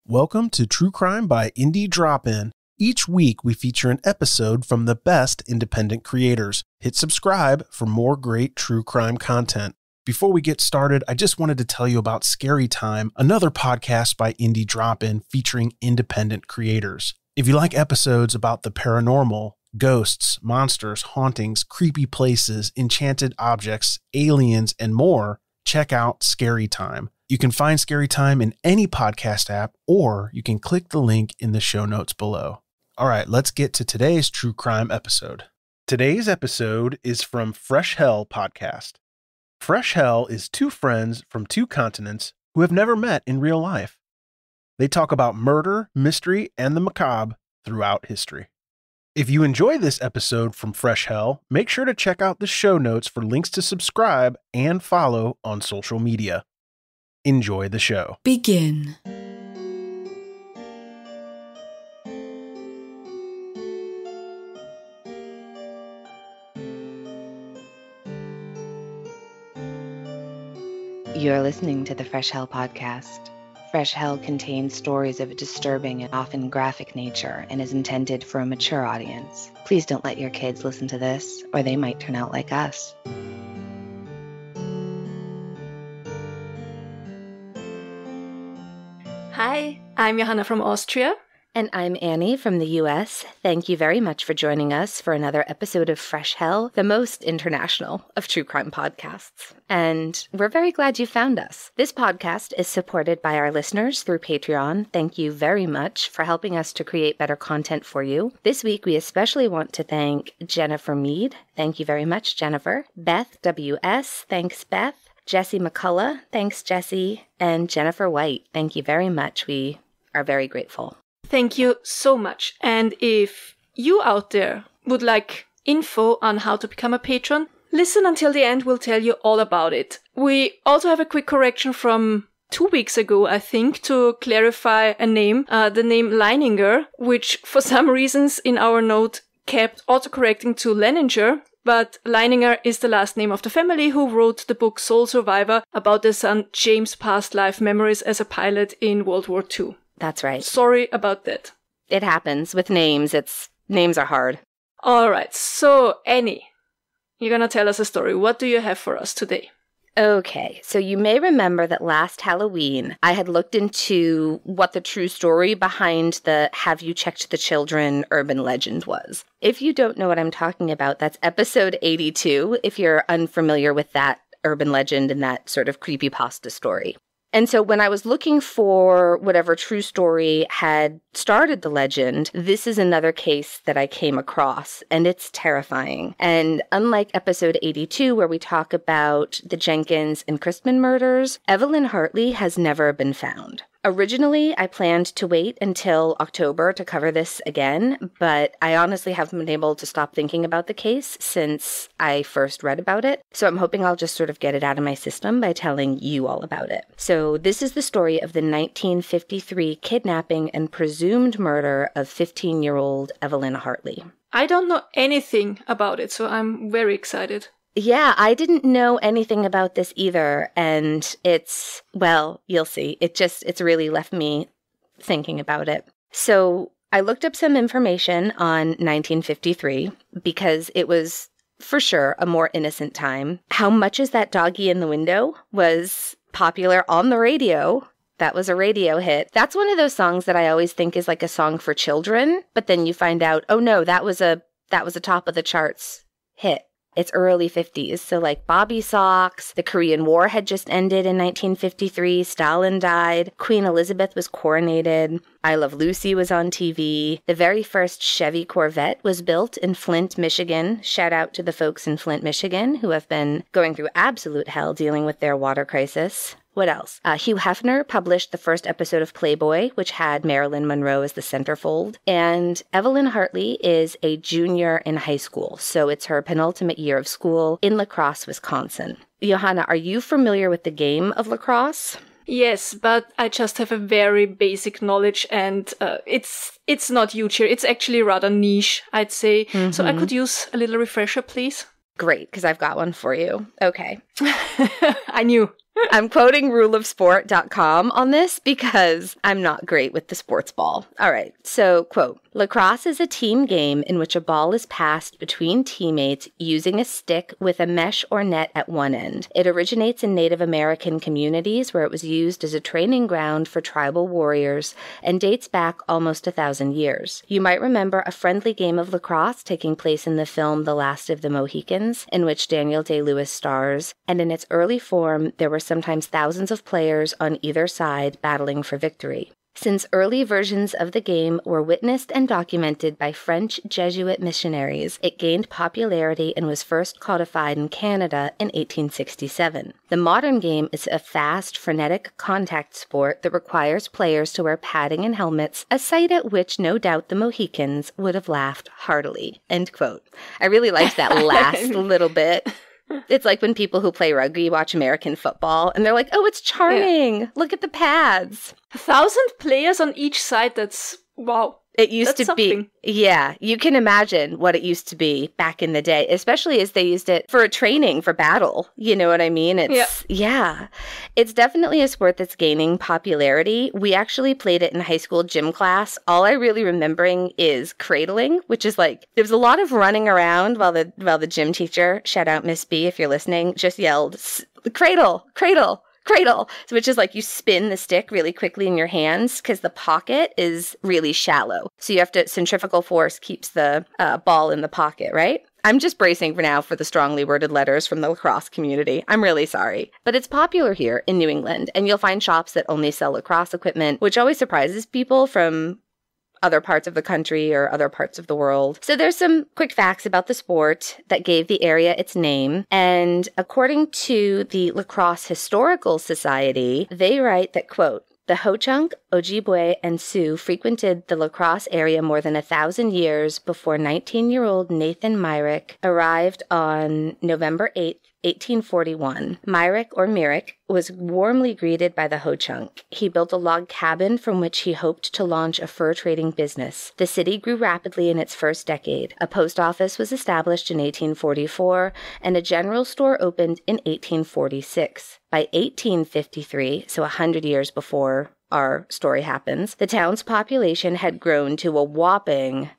Welcome to True Crime by Indie Drop-In. Each week, we feature an episode from the best independent creators. Hit subscribe for more great true crime content. Before we get started, I just wanted to tell you about Scary Time, another podcast by Indie Drop-In featuring independent creators. If you like episodes about the paranormal, ghosts, monsters, hauntings, creepy places, enchanted objects, aliens, and more, check out Scary Time. You can find Scary Time in any podcast app, or you can click the link in the show notes below. All right, let's get to today's true crime episode. Today's episode is from Fresh Hell podcast. Fresh Hell is two friends from two continents who have never met in real life. They talk about murder, mystery, and the macabre throughout history. If you enjoy this episode from Fresh Hell, make sure to check out the show notes for links to subscribe and follow on social media. Enjoy the show. Begin. You're listening to the Fresh Hell podcast. Fresh Hell contains stories of a disturbing and often graphic nature and is intended for a mature audience. Please don't let your kids listen to this, or they might turn out like us. Hi, I'm Johanna from Austria. And I'm Annie from the US. Thank you very much for joining us for another episode of Fresh Hell, the most international of true crime podcasts. And we're very glad you found us. This podcast is supported by our listeners through Patreon. Thank you very much for helping us to create better content for you. This week, we especially want to thank Jennifer Mead. Thank you very much, Jennifer. Beth W.S. Thanks, Beth. Jessie McCullough. Thanks, Jessie. And Jennifer White. Thank you very much. We are very grateful. Thank you so much. And if you out there would like info on how to become a patron, listen until the end. We'll tell you all about it. We also have a quick correction from 2 weeks ago, I think, to clarify a name, the name Leininger, which for some reasons in our note kept autocorrecting to Leninger. But Leininger is the last name of the family who wrote the book Soul Survivor about their son James' past life memories as a pilot in World War II. That's right. Sorry about that. It happens with names. Names are hard. All right. So, Annie, you're going to tell us a story. What do you have for us today? Okay, so you may remember that last Halloween, I had looked into what the true story behind the Have You Checked the Children urban legend was. If you don't know what I'm talking about, that's episode 82, if you're unfamiliar with that urban legend and that sort of creepypasta story. And so when I was looking for whatever true story had started the legend, this is another case that I came across, and it's terrifying. And unlike episode 82, where we talk about the Jenkins and Christman murders, Evelyn Hartley has never been found. Originally, I planned to wait until October to cover this again, but I honestly haven't been able to stop thinking about the case since I first read about it. So I'm hoping I'll just sort of get it out of my system by telling you all about it. So this is the story of the 1953 kidnapping and presumed murder of 15-year-old Evelyn Hartley. I don't know anything about it, so I'm very excited. Yeah, I didn't know anything about this either, and well, you'll see. It's really left me thinking about it. So I looked up some information on 1953 because it was, for sure, a more innocent time. How Much Is That Doggy in the Window was popular on the radio. That was a radio hit. That's one of those songs that I always think is like a song for children, but then you find out, oh no, that was a top of the charts hit. It's early 50s, so like Bobby Socks, the Korean War had just ended in 1953, Stalin died, Queen Elizabeth was coronated, I Love Lucy was on TV, the very first Chevy Corvette was built in Flint, Michigan. Shout out to the folks in Flint, Michigan, who have been going through absolute hell dealing with their water crisis. What else? Hugh Hefner published the first episode of Playboy, which had Marilyn Monroe as the centerfold. And Evelyn Hartley is a junior in high school, so it's her penultimate year of school in Lacrosse, Wisconsin. Johanna, are you familiar with the game of lacrosse? Yes, but I just have a very basic knowledge, and it's not huge here. It's actually rather niche, I'd say. Mm-hmm. So I could use a little refresher, please. Great, because I've got one for you. Okay. I knew I'm quoting ruleofsport.com on this because I'm not great with the sports ball. All right. So, quote, lacrosse is a team game in which a ball is passed between teammates using a stick with a mesh or net at one end. It originates in Native American communities where it was used as a training ground for tribal warriors and dates back almost 1,000 years. You might remember a friendly game of lacrosse taking place in the film The Last of the Mohicans, in which Daniel Day-Lewis stars, and in its early form, there were sometimes thousands of players on either side battling for victory. Since early versions of the game were witnessed and documented by French Jesuit missionaries, it gained popularity and was first codified in Canada in 1867. The modern game is a fast, frenetic contact sport that requires players to wear padding and helmets, a sight at which no doubt the Mohicans would have laughed heartily. End quote. I really liked that last little bit. It's like when people who play rugby watch American football and they're like, oh, it's charming. Yeah. Look at the pads. 1,000 players on each side. That's, wow. It used That's to be, something. Yeah, you can imagine what it used to be back in the day, especially as they used it for training, for battle. You know what I mean? Yeah. It's definitely a sport that's gaining popularity. We actually played it in high school gym class. All I really remembering is cradling, which is like, there was a lot of running around while the gym teacher, shout out Miss B if you're listening, just yelled, cradle, cradle. Cradle, which is like you spin the stick really quickly in your hands because the pocket is really shallow. So you have to, centrifugal force keeps the ball in the pocket, right? I'm just bracing for now for the strongly worded letters from the lacrosse community. I'm really sorry. But it's popular here in New England, and you'll find shops that only sell lacrosse equipment, which always surprises people from other parts of the country or other parts of the world. So there's some quick facts about the sport that gave the area its name. And according to the Lacrosse Historical Society, they write that, quote, the Ho-Chunk, Ojibwe, and Sioux frequented the lacrosse area more than 1,000 years before 19-year-old Nathan Myrick arrived on November 8th, 1841. Myrick, or Myrick, was warmly greeted by the Ho-Chunk. He built a log cabin from which he hoped to launch a fur trading business. The city grew rapidly in its first decade. A post office was established in 1844, and a general store opened in 1846. By 1853, so 100 years before our story happens, the town's population had grown to a whopping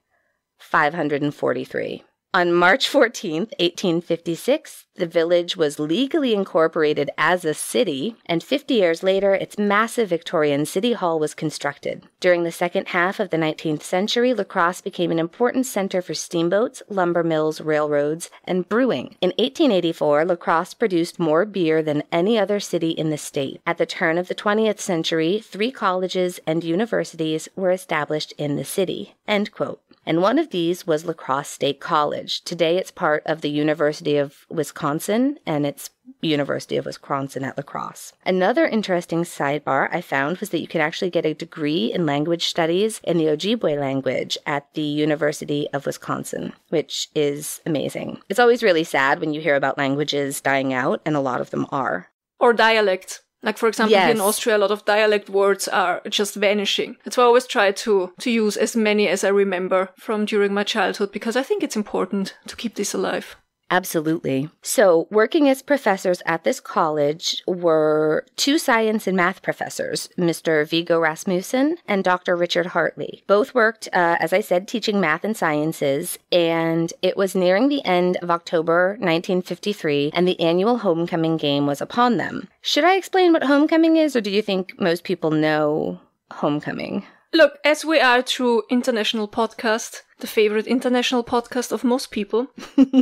543. On March 14th, 1856, the village was legally incorporated as a city, and 50 years later, its massive Victorian city hall was constructed. During the second half of the 19th century, Lacrosse became an important center for steamboats, lumber mills, railroads, and brewing. In 1884, Lacrosse produced more beer than any other city in the state. At the turn of the 20th century, 3 colleges and universities were established in the city. End quote. And one of these was Lacrosse State College. Today it's part of the University of Wisconsin, and it's University of Wisconsin at Lacrosse. Another interesting sidebar I found was that you can actually get a degree in language studies in the Ojibwe language at the University of Wisconsin, which is amazing. It's always really sad when you hear about languages dying out, and a lot of them are. Or dialect. Like, for example, Yes. here in Austria, a lot of dialect words are just vanishing. That's why I always try to use as many as I remember from during my childhood, because I think it's important to keep this alive. Absolutely. So, working as professors at this college were 2 science and math professors, Mr. Viggo Rasmussen and Dr. Richard Hartley. Both worked, as I said, teaching math and sciences, and it was nearing the end of October 1953, and the annual homecoming game was upon them. Should I explain what homecoming is, or do you think most people know homecoming? Look, as we are a true international podcast, the favorite international podcast of most people,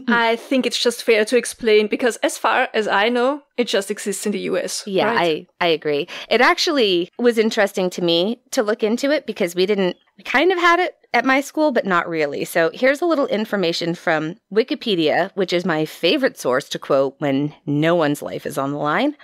I think it's just fair to explain, because as far as I know, it just exists in the US. Yeah, right? I agree. It actually was interesting to me to look into it because we kind of had it at my school, but not really. So here's a little information from Wikipedia, which is my favorite source to quote when no one's life is on the line.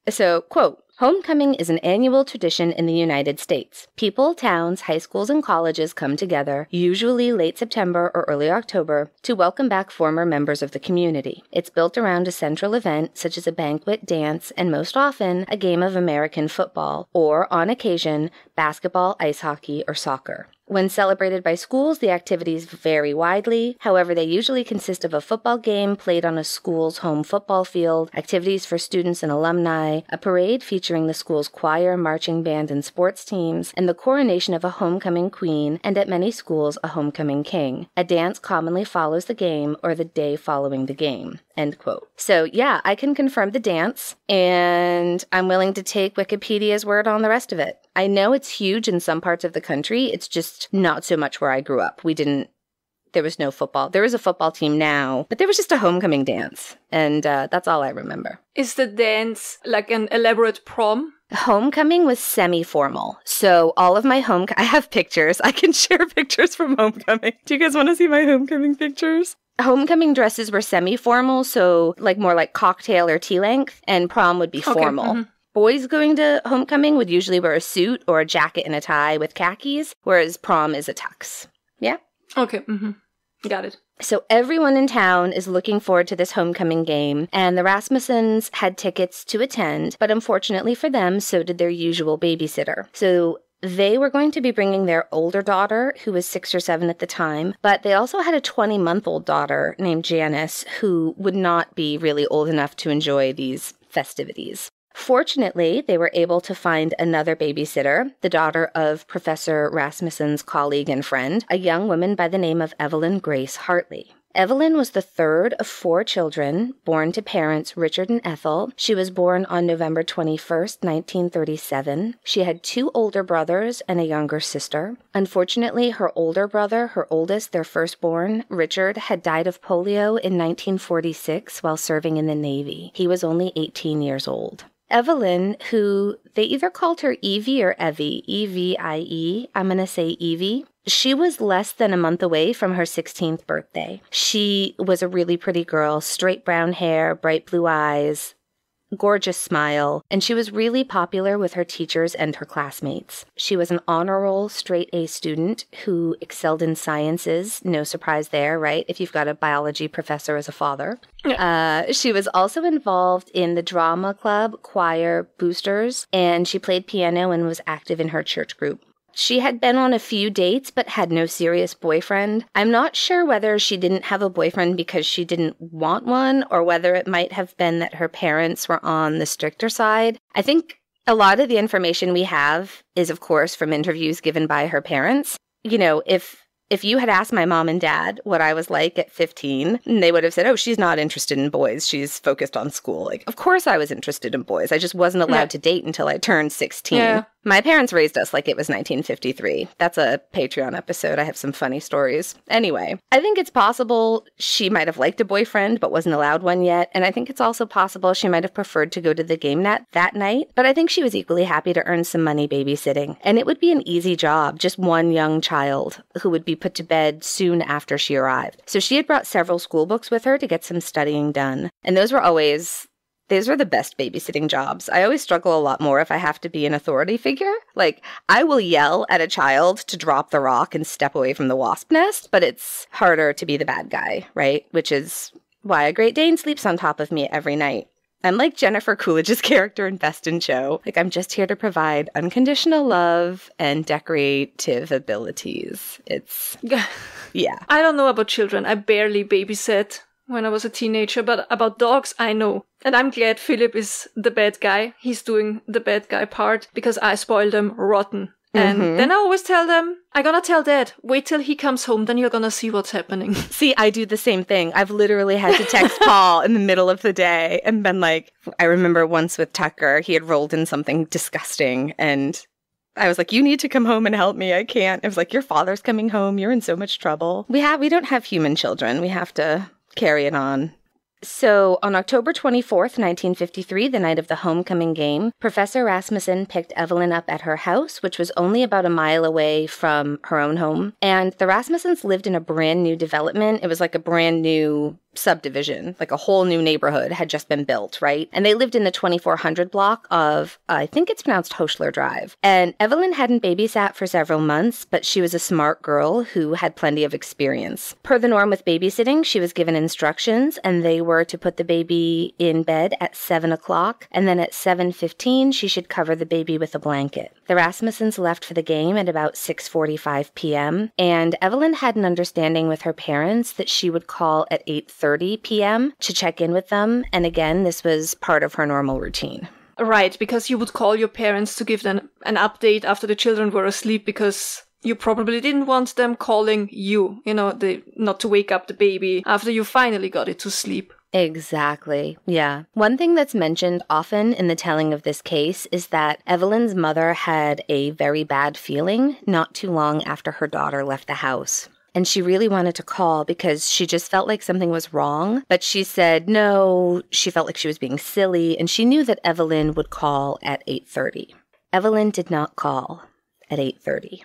So, quote, homecoming is an annual tradition in the United States. People, towns, high schools, and colleges come together, usually late September or early October, to welcome back former members of the community. It's built around a central event, such as a banquet, dance, and most often, a game of American football, or, on occasion, basketball, ice hockey, or soccer. When celebrated by schools, the activities vary widely. However, they usually consist of a football game played on a school's home football field, activities for students and alumni, a parade featuring the school's choir, marching band, and sports teams, and the coronation of a homecoming queen, and at many schools, a homecoming king. A dance commonly follows the game or the day following the game. End quote. So yeah, I can confirm the dance, and I'm willing to take Wikipedia's word on the rest of it. I know it's huge in some parts of the country. It's just not so much where I grew up. There was no football. There is a football team now, but there was just a homecoming dance, and that's all I remember. Is the dance like an elaborate prom? Homecoming was semi-formal. So all of my I have pictures. I can share pictures from homecoming. Do you guys want to see my homecoming pictures? Homecoming dresses were semi-formal, so more like cocktail or tea length, and prom would be formal. Okay. Mm-hmm. Boys going to homecoming would usually wear a suit or a jacket and a tie with khakis, whereas prom is a tux. Yeah? Okay. Mm-hmm. Got it. So everyone in town is looking forward to this homecoming game, and the Rasmussens had tickets to attend, but unfortunately for them, so did their usual babysitter. So they were going to be bringing their older daughter, who was 6 or 7 at the time, but they also had a 20-month-old daughter named Janice, who would not be really old enough to enjoy these festivities. Fortunately, they were able to find another babysitter, the daughter of Professor Rasmussen's colleague and friend, a young woman by the name of Evelyn Grace Hartley. Evelyn was the third of 4 children born to parents Richard and Ethel. She was born on November 21st, 1937. She had 2 older brothers and a younger sister. Unfortunately, her older brother, her oldest, their firstborn, Richard, had died of polio in 1946 while serving in the Navy. He was only 18 years old. Evelyn, who they either called her Evie or Evie, E-V-I-E, I'm going to say Evie, she was less than a month away from her 16th birthday. She was a really pretty girl, straight brown hair, bright blue eyes, gorgeous smile, and she was really popular with her teachers and her classmates. She was an honor roll straight A student who excelled in sciences. No surprise there, right? If you've got a biology professor as a father. Yeah. She was also involved in the drama club, choir, boosters, and she played piano and was active in her church group. She had been on a few dates, but had no serious boyfriend. I'm not sure whether she didn't have a boyfriend because she didn't want one, or whether it might have been that her parents were on the stricter side. I think a lot of the information we have is, of course, from interviews given by her parents. You know, if you had asked my mom and dad what I was like at 15, they would have said, oh, she's not interested in boys. She's focused on school. Like, of course I was interested in boys. I just wasn't allowed to date until I turned 16. Yeah. My parents raised us like it was 1953. That's a Patreon episode. I have some funny stories. Anyway, I think it's possible she might have liked a boyfriend but wasn't allowed one yet. And I think it's also possible she might have preferred to go to the game net that night. But I think she was equally happy to earn some money babysitting. And it would be an easy job, just one young child who would be put to bed soon after she arrived. So she had brought several school books with her to get some studying done. And those were the best babysitting jobs. I always struggle a lot more if I have to be an authority figure. Like, I will yell at a child to drop the rock and step away from the wasp nest, but it's harder to be the bad guy, right? Which is why a Great Dane sleeps on top of me every night. I'm like Jennifer Coolidge's character in Best in Show. Like, I'm just here to provide unconditional love and decorative abilities. It's, yeah. I don't know about children. I barely babysat when I was a teenager, but about dogs, I know. And I'm glad Philip is the bad guy. He's doing the bad guy part because I spoil them rotten. And then I always tell them, I'm gonna tell Dad, wait till he comes home, then you're gonna see what's happening. See, I do the same thing. I've literally had to text Paul in the middle of the day and been like, I remember once with Tucker, he had rolled in something disgusting and I was like, you need to come home and help me. I can't. I was like, your father's coming home. You're in so much trouble. We don't have human children. We have to carry it on. So on October 24th, 1953, the night of the homecoming game, Professor Rasmussen picked Evelyn up at her house, which was only about a mile away from her own home. And the Rasmussens lived in a brand new development. It was like a brand new subdivision, like a whole new neighborhood had just been built, right? And they lived in the 2400 block of, I think it's pronounced Hochler Drive. And Evelyn hadn't babysat for several months, but she was a smart girl who had plenty of experience. Per the norm with babysitting, she was given instructions, and they were to put the baby in bed at 7 o'clock, and then at 7:15, she should cover the baby with a blanket. The Rasmussens left for the game at about 6:45 p.m., and Evelyn had an understanding with her parents that she would call at 8:30 p.m. to check in with them, and again, this was part of her normal routine. Right, because you would call your parents to give them an update after the children were asleep, because you probably didn't want them calling you, not to wake up the baby after you finally got it to sleep. Exactly. Yeah. One thing that's mentioned often in the telling of this case is that Evelyn's mother had a very bad feeling not too long after her daughter left the house. And she really wanted to call because she just felt like something was wrong. But she said no, she felt like she was being silly, and she knew that Evelyn would call at 8:30. Evelyn did not call at 8:30.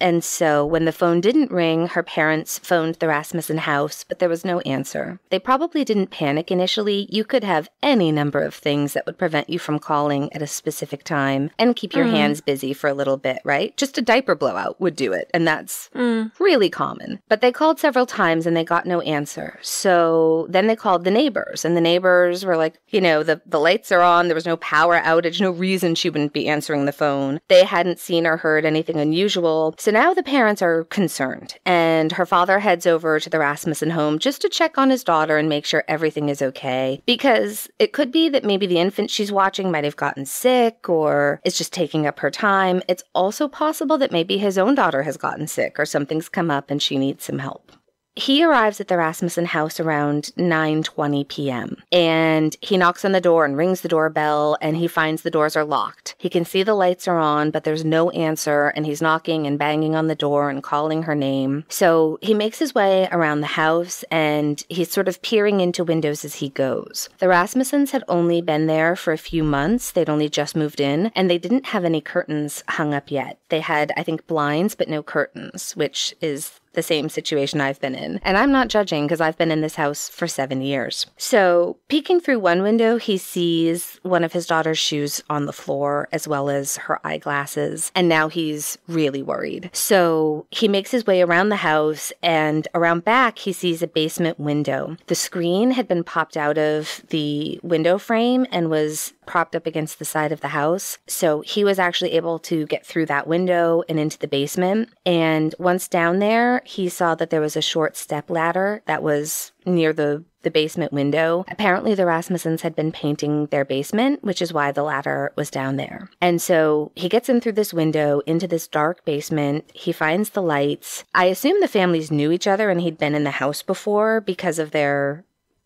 And so when the phone didn't ring, her parents phoned the Rasmussen house, but there was no answer. They probably didn't panic initially. You could have any number of things that would prevent you from calling at a specific time and keep your hands busy for a little bit, right? Just a diaper blowout would do it, and that's really common. But they called several times and they got no answer. So then they called the neighbors, and the neighbors were like, the lights are on, there was no power outage, no reason she wouldn't be answering the phone. They hadn't seen or heard anything unusual. So now the parents are concerned, and her father heads over to the Rasmussen home just to check on his daughter and make sure everything is okay, because it could be that maybe the infant she's watching might have gotten sick or is just taking up her time. It's also possible that maybe his own daughter has gotten sick or something's come up and she needs some help. He arrives at the Rasmussen house around 9:20 p.m. and he knocks on the door and rings the doorbell, and he finds the doors are locked. He can see the lights are on, but there's no answer, and he's knocking and banging on the door and calling her name. So he makes his way around the house, and he's sort of peering into windows as he goes. The Rasmussens had only been there for a few months. They'd only just moved in, and they didn't have any curtains hung up yet. They had, I think, blinds, but no curtains, which is the same situation I've been in. And I'm not judging because I've been in this house for 7 years. So peeking through one window, he sees one of his daughter's shoes on the floor as well as her eyeglasses. And now he's really worried. So he makes his way around the house, and around back, he sees a basement window. The screen had been popped out of the window frame and was propped up against the side of the house. So he was actually able to get through that window and into the basement. And once down there, he saw that there was a short step ladder that was near the basement window. Apparently, the Rasmussens had been painting their basement, which is why the ladder was down there. And so he gets in through this window into this dark basement. He finds the lights. I assume the families knew each other and he'd been in the house before because of their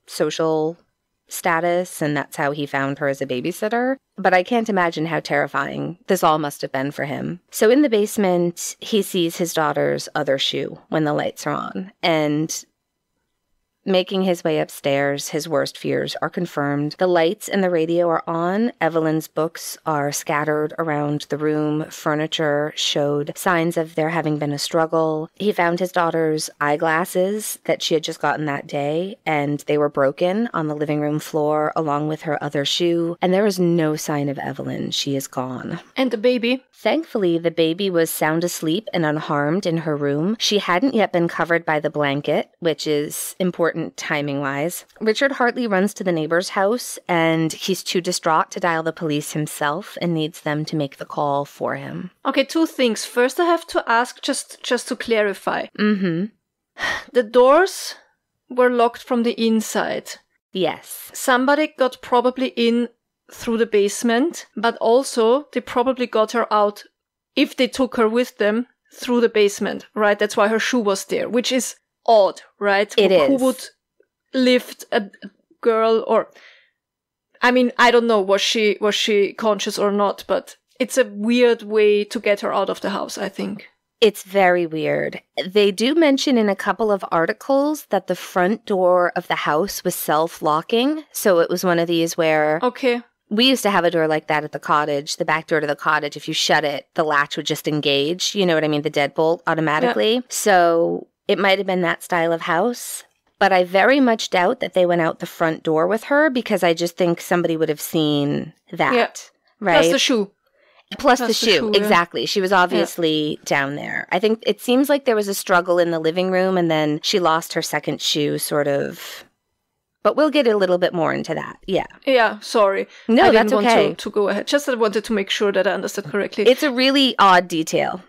social status, and that's how he found her as a babysitter. But I can't imagine how terrifying this all must have been for him. So in the basement, he sees his daughter's other shoe when the lights are on, and making his way upstairs, his worst fears are confirmed. The lights and the radio are on. Evelyn's books are scattered around the room. Furniture showed signs of there having been a struggle. He found his daughter's eyeglasses that she had just gotten that day, and they were broken on the living room floor along with her other shoe. And there is no sign of Evelyn. She is gone. And the baby? Thankfully, the baby was sound asleep and unharmed in her room. She hadn't yet been covered by the blanket, which is important timing-wise. Richard Hartley runs to the neighbor's house, and he's too distraught to dial the police himself and needs them to make the call for him. Okay, two things. First, I have to ask, just to clarify. Mm-hmm. The doors were locked from the inside. Yes. Somebody got probably in through the basement, but also they probably got her out, if they took her with them, through the basement, right? That's why her shoe was there, which is odd, right? It is. Who would lift a girl, or I mean, I don't know, was she conscious or not, but it's a weird way to get her out of the house, I think. It's very weird. They do mention in a couple of articles that the front door of the house was self-locking, so it was one of these where... Okay. We used to have a door like that at the cottage, the back door to the cottage. If you shut it, the latch would just engage. You know what I mean? The deadbolt automatically. Yeah. So it might have been that style of house. But I very much doubt that they went out the front door with her because I just think somebody would have seen that. Yeah. Right? Plus the shoe. Plus the shoe, yeah. exactly. She was obviously down there. I think it seems like there was a struggle in the living room and then she lost her second shoe, sort of. But we'll get a little bit more into that. Yeah. Yeah, sorry. No, I that's didn't okay. want to go ahead. Just I wanted to make sure that I understood correctly. It's a really odd detail.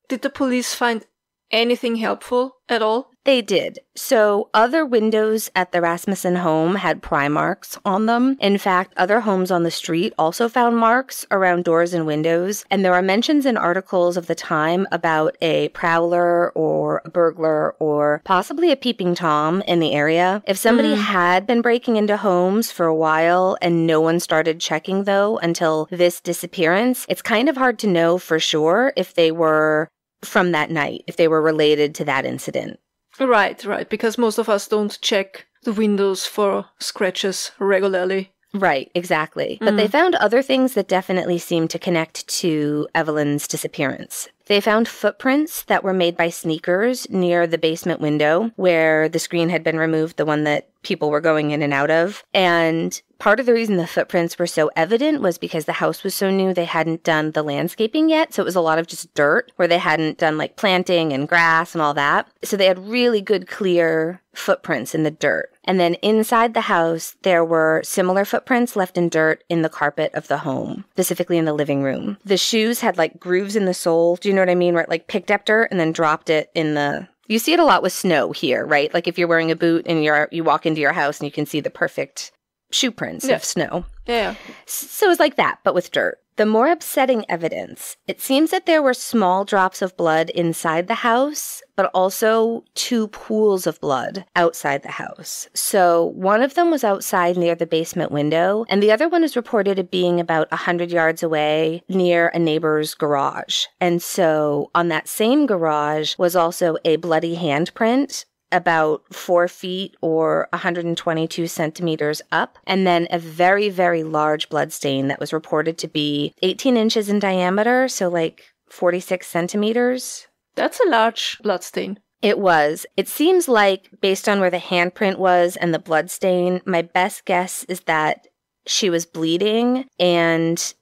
Did the police find anything helpful at all? They did. So other windows at the Rasmussen home had pry marks on them. In fact, other homes on the street also found marks around doors and windows. And there are mentions in articles of the time about a prowler or a burglar or possibly a peeping Tom in the area. If somebody had been breaking into homes for a while and no one started checking, though, until this disappearance, it's kind of hard to know for sure if they were from that night, if they were related to that incident. Right, because most of us don't check the windows for scratches regularly. Right, exactly. But they found other things that definitely seemed to connect to Evelyn's disappearance. They found footprints that were made by sneakers near the basement window where the screen had been removed, the one that people were going in and out of. And part of the reason the footprints were so evident was because the house was so new, they hadn't done the landscaping yet. So it was a lot of just dirt where they hadn't done like planting and grass and all that. So they had really good, clear footprints in the dirt. And then inside the house, there were similar footprints left in dirt in the carpet of the home, specifically in the living room. The shoes had like grooves in the sole. Do you know what I mean? Where it like picked up dirt and then dropped it in the... You see it a lot with snow here, right? Like if you're wearing a boot and you walk into your house and you can see the perfect shoe prints of snow. Yeah. So it was like that, but with dirt. The more upsetting evidence, it seems that there were small drops of blood inside the house, but also 2 pools of blood outside the house. So one of them was outside near the basement window, and the other one is reported as being about 100 yards away near a neighbor's garage. And so on that same garage was also a bloody handprint about 4 feet or 122 centimeters up, and then a very, very large blood stain that was reported to be 18 inches in diameter, so like 46 centimeters. That's a large blood stain. It was. It seems like, based on where the handprint was and the blood stain, my best guess is that she was bleeding and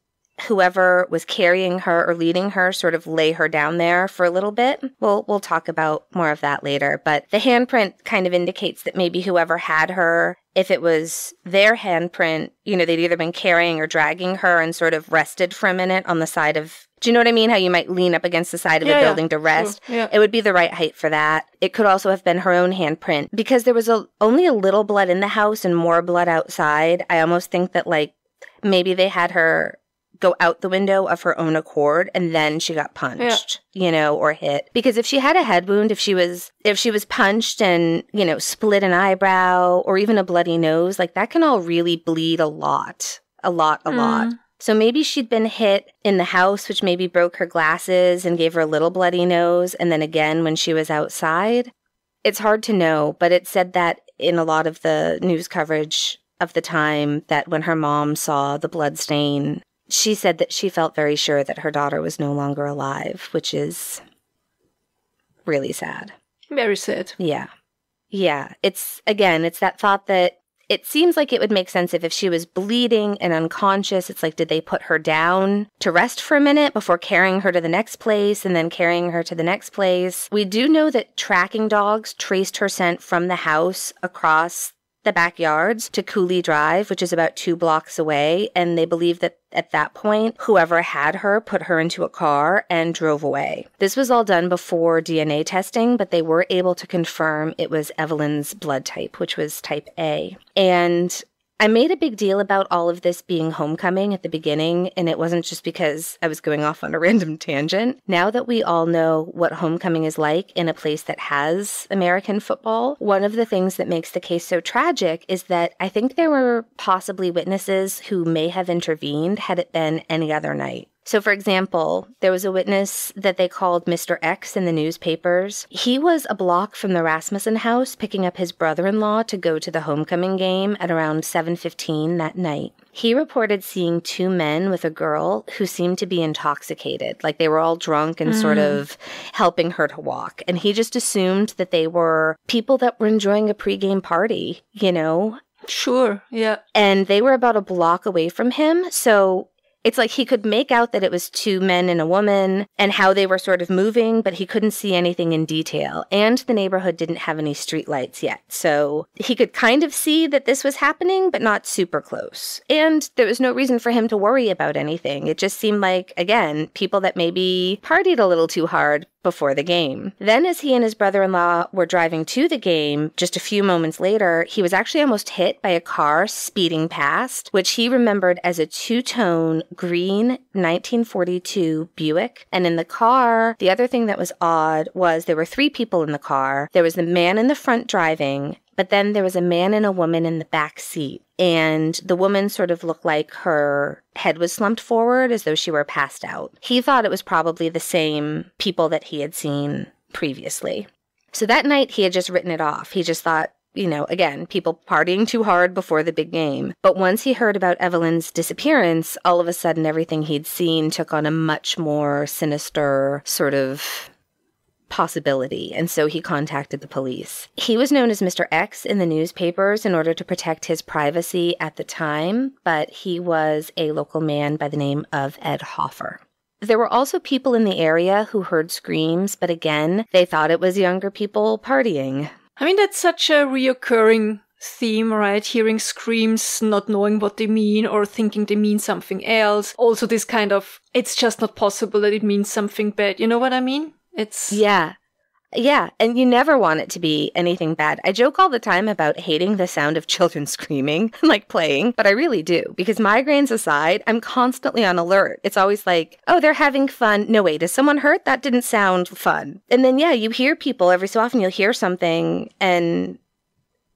whoever was carrying her or leading her sort of lay her down there for a little bit. We'll talk about more of that later. But the handprint kind of indicates that maybe whoever had her, if it was their handprint, you know, they'd either been carrying or dragging her and sort of rested for a minute on the side of... Do you know what I mean? How you might lean up against the side of a building to rest? Sure. Yeah. It would be the right height for that. It could also have been her own handprint. Because there was only a little blood in the house and more blood outside, I almost think that, like, maybe they had her go out the window of her own accord and then she got punched, you know, or hit. Because if she had a head wound, if she was punched and, you know, split an eyebrow or even a bloody nose, like that can all really bleed a lot. So maybe she'd been hit in the house, which maybe broke her glasses and gave her a little bloody nose. And then again, when she was outside, it's hard to know, but it said that in a lot of the news coverage of the time that when her mom saw the blood stain, she said that she felt very sure that her daughter was no longer alive, which is really sad. Very sad. Yeah. Yeah. It's that thought that it seems like it would make sense if she was bleeding and unconscious. It's like, did they put her down to rest for a minute before carrying her to the next place and then carrying her to the next place? We do know that tracking dogs traced her scent from the house across the backyards to Cooley Drive, which is about 2 blocks away, and they believe that at that point, whoever had her put her into a car and drove away. This was all done before DNA testing, but they were able to confirm it was Evelyn's blood type, which was type A. And I made a big deal about all of this being homecoming at the beginning, and it wasn't just because I was going off on a random tangent. Now that we all know what homecoming is like in a place that has American football, one of the things that makes the case so tragic is that I think there were possibly witnesses who may have intervened had it been any other night. So, for example, there was a witness that they called Mr. X in the newspapers. He was a block from the Rasmussen house picking up his brother-in-law to go to the homecoming game at around 7:15 that night. He reported seeing two men with a girl who seemed to be intoxicated, like they were all drunk and sort of helping her to walk. And he just assumed that they were people that were enjoying a pregame party, you know? Sure, yeah. And they were about a block away from him, so it's like he could make out that it was two men and a woman and how they were sort of moving, but he couldn't see anything in detail. And the neighborhood didn't have any streetlights yet. So he could kind of see that this was happening, but not super close. And there was no reason for him to worry about anything. It just seemed like, again, people that maybe partied a little too hard before the game. Then as he and his brother-in-law were driving to the game, just a few moments later, he was actually almost hit by a car speeding past, which he remembered as a two-tone green 1942 Buick. And in the car, the other thing that was odd was there were three people in the car. There was the man in the front driving, but then there was a man and a woman in the back seat. And the woman sort of looked like her head was slumped forward as though she were passed out. He thought it was probably the same people that he had seen previously. So that night he had just written it off. He just thought, you know, again, people partying too hard before the big game. But once he heard about Evelyn's disappearance, all of a sudden everything he'd seen took on a much more sinister sort of possibility, and so he contacted the police. He was known as Mr. X in the newspapers in order to protect his privacy at the time, but he was a local man by the name of Ed Hoffer. There were also people in the area who heard screams, but again, they thought it was younger people partying. I mean, that's such a reoccurring theme, right? Hearing screams, not knowing what they mean or thinking they mean something else. Also this kind of, it's just not possible that it means something bad. You know what I mean? It's... Yeah, and you never want it to be anything bad. I joke all the time about hating the sound of children screaming, like playing, but I really do. Because migraines aside, I'm constantly on alert. It's always like, oh, they're having fun. No, wait, is someone hurt? That didn't sound fun. And then, yeah, you hear people, every so often you'll hear something and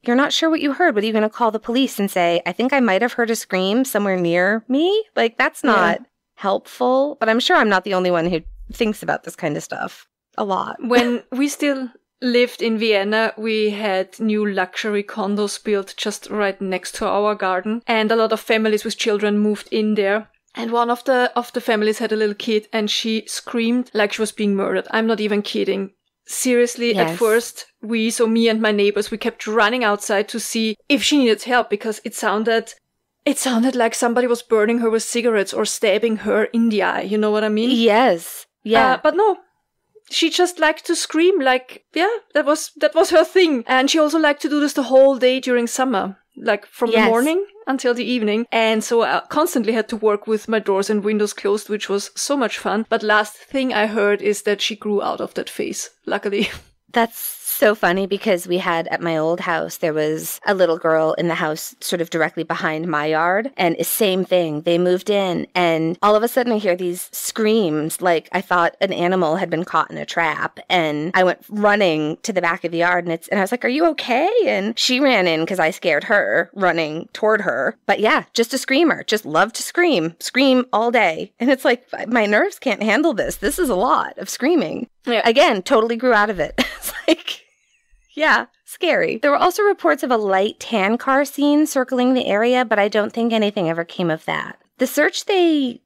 you're not sure what you heard. What are you going to call the police and say, I think I might have heard a scream somewhere near me? Like, that's not helpful. But I'm sure I'm not the only one who thinks about this kind of stuff a lot. When we still lived in Vienna, we had new luxury condos built just right next to our garden, and a lot of families with children moved in there. And one of the families had a little kid, and she screamed like she was being murdered. I'm not even kidding. Seriously, Yes. At first, me and my neighbors, we kept running outside to see if she needed help, because it sounded like somebody was burning her with cigarettes or stabbing her in the eye. You know what I mean? Yes. Yeah. But no. She just liked to scream, like, yeah, that was her thing. And she also liked to do this the whole day during summer, like from the morning until the evening. And so I constantly had to work with my doors and windows closed, which was so much fun. But last thing I heard is that she grew out of that phase, luckily. That's so funny because we had at my old house, there was a little girl in the house sort of directly behind my yard. And same thing. They moved in and all of a sudden I hear these screams like I thought an animal had been caught in a trap. And I went running to the back of the yard and I was like, are you okay? And she ran in because I scared her running toward her. But yeah, just a screamer. Just love to scream all day. And it's like, my nerves can't handle this. This is a lot of screaming. Yeah. Again, totally grew out of it. It's like, yeah, scary. There were also reports of a light tan car seen circling the area, but I don't think anything ever came of that. The search they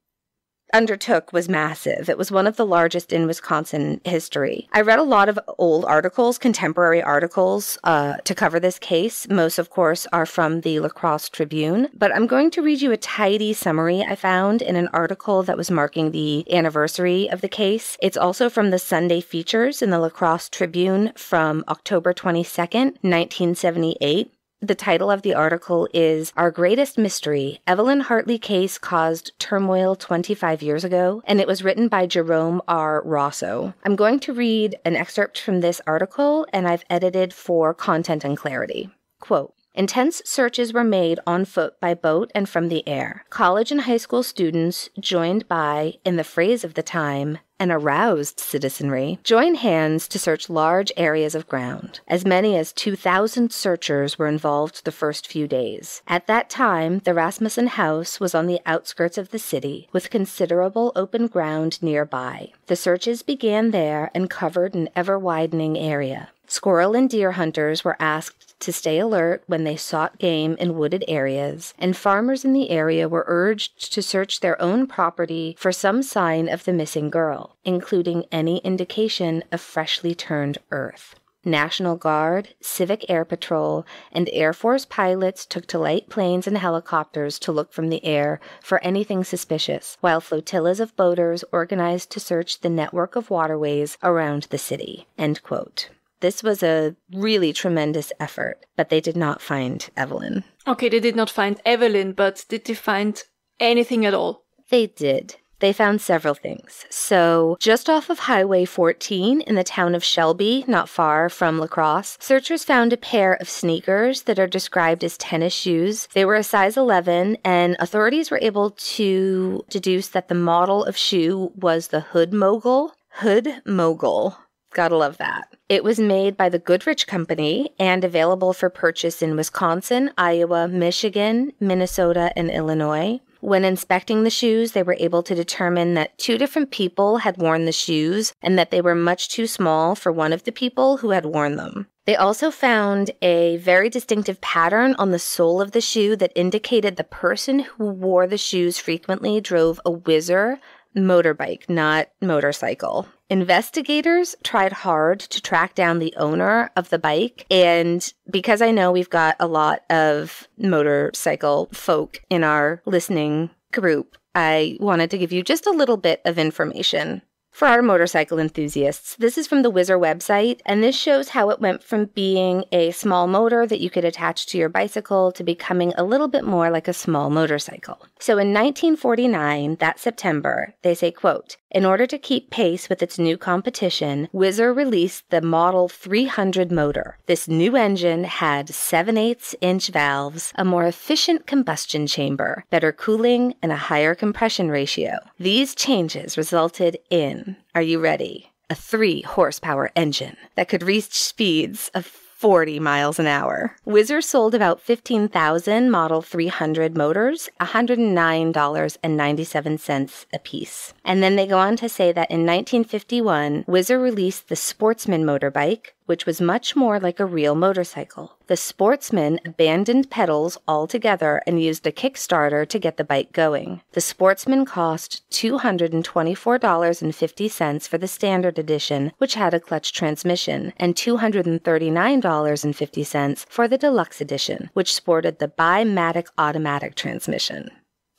undertook was massive. It was one of the largest in Wisconsin history. I read a lot of old articles, contemporary articles, to cover this case. Most, of course, are from the Lacrosse Tribune, but I'm going to read you a tidy summary I found in an article that was marking the anniversary of the case. It's also from the Sunday Features in the Lacrosse Tribune from October 22nd, 1978. The title of the article is Our Greatest Mystery, Evelyn Hartley Case Caused Turmoil 25 Years Ago, and it was written by Jerome R. Rosso. I'm going to read an excerpt from this article, and I've edited for content and clarity. Quote, Intense searches were made on foot, by boat, and from the air. College and high school students, joined by, in the phrase of the time, an aroused citizenry, joined hands to search large areas of ground. As many as 2,000 searchers were involved the first few days. At that time, the Rasmussen house was on the outskirts of the city, with considerable open ground nearby. The searches began there and covered an ever-widening area. Squirrel and deer hunters were asked to stay alert when they sought game in wooded areas, and farmers in the area were urged to search their own property for some sign of the missing girl, including any indication of freshly turned earth. National Guard, Civic Air Patrol, and Air Force pilots took to light planes and helicopters to look from the air for anything suspicious, while flotillas of boaters organized to search the network of waterways around the city." End quote. This was a really tremendous effort, but they did not find Evelyn. Okay, they did not find Evelyn, but did they find anything at all? They did. They found several things. So, just off of Highway 14 in the town of Shelby, not far from Lacrosse, searchers found a pair of sneakers that are described as tennis shoes. They were a size 11, and authorities were able to deduce that the model of shoe was the Hood Mogul. Hood Mogul. Gotta love that. It was made by the Goodrich Company and available for purchase in Wisconsin, Iowa, Michigan, Minnesota, and Illinois. When inspecting the shoes, they were able to determine that 2 different people had worn the shoes and that they were much too small for one of the people who had worn them. They also found a very distinctive pattern on the sole of the shoe that indicated the person who wore the shoes frequently drove a Whizzer motorbike, not motorcycle. Investigators tried hard to track down the owner of the bike, and because I know we've got a lot of motorcycle folk in our listening group, I wanted to give you just a little bit of information. For our motorcycle enthusiasts, this is from the Whizzer website, and this shows how it went from being a small motor that you could attach to your bicycle to becoming a little bit more like a small motorcycle. So in 1949, that September, they say, quote, "In order to keep pace with its new competition, Whizzer released the Model 300 motor. This new engine had 7/8-inch valves, a more efficient combustion chamber, better cooling, and a higher compression ratio. These changes resulted in," are you ready? "A 3-horsepower engine that could reach speeds of 40 miles an hour. Whizzer sold about 15,000 Model 300 motors, $109.97 a piece. And then they go on to say that in 1951, Whizzer released the Sportsman motorbike, which was much more like a real motorcycle. The Sportsman abandoned pedals altogether and used a Kickstarter to get the bike going. The Sportsman cost $224.50 for the standard edition, which had a clutch transmission, and $239.50 for the deluxe edition, which sported the Bimatic automatic transmission.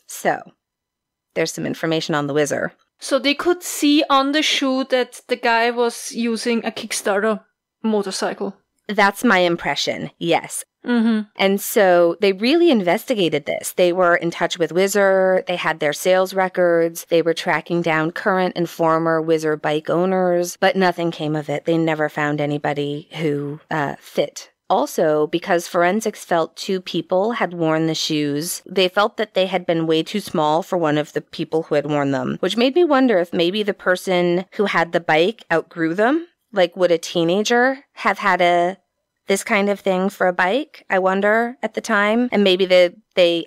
So, there's some information on the Whizzer. So they could see on the shoe that the guy was using a Kickstarter motorcycle. That's my impression, yes. Mm-hmm. And so they really investigated this. They were in touch with Whizzer. They had their sales records. They were tracking down current and former Whizzer bike owners, but nothing came of it. They never found anybody who fit. Also, because forensics felt 2 people had worn the shoes, they felt that they had been way too small for one of the people who had worn them, which made me wonder if maybe the person who had the bike outgrew them. Like, would a teenager have had this kind of thing for a bike, I wonder, at the time? And maybe they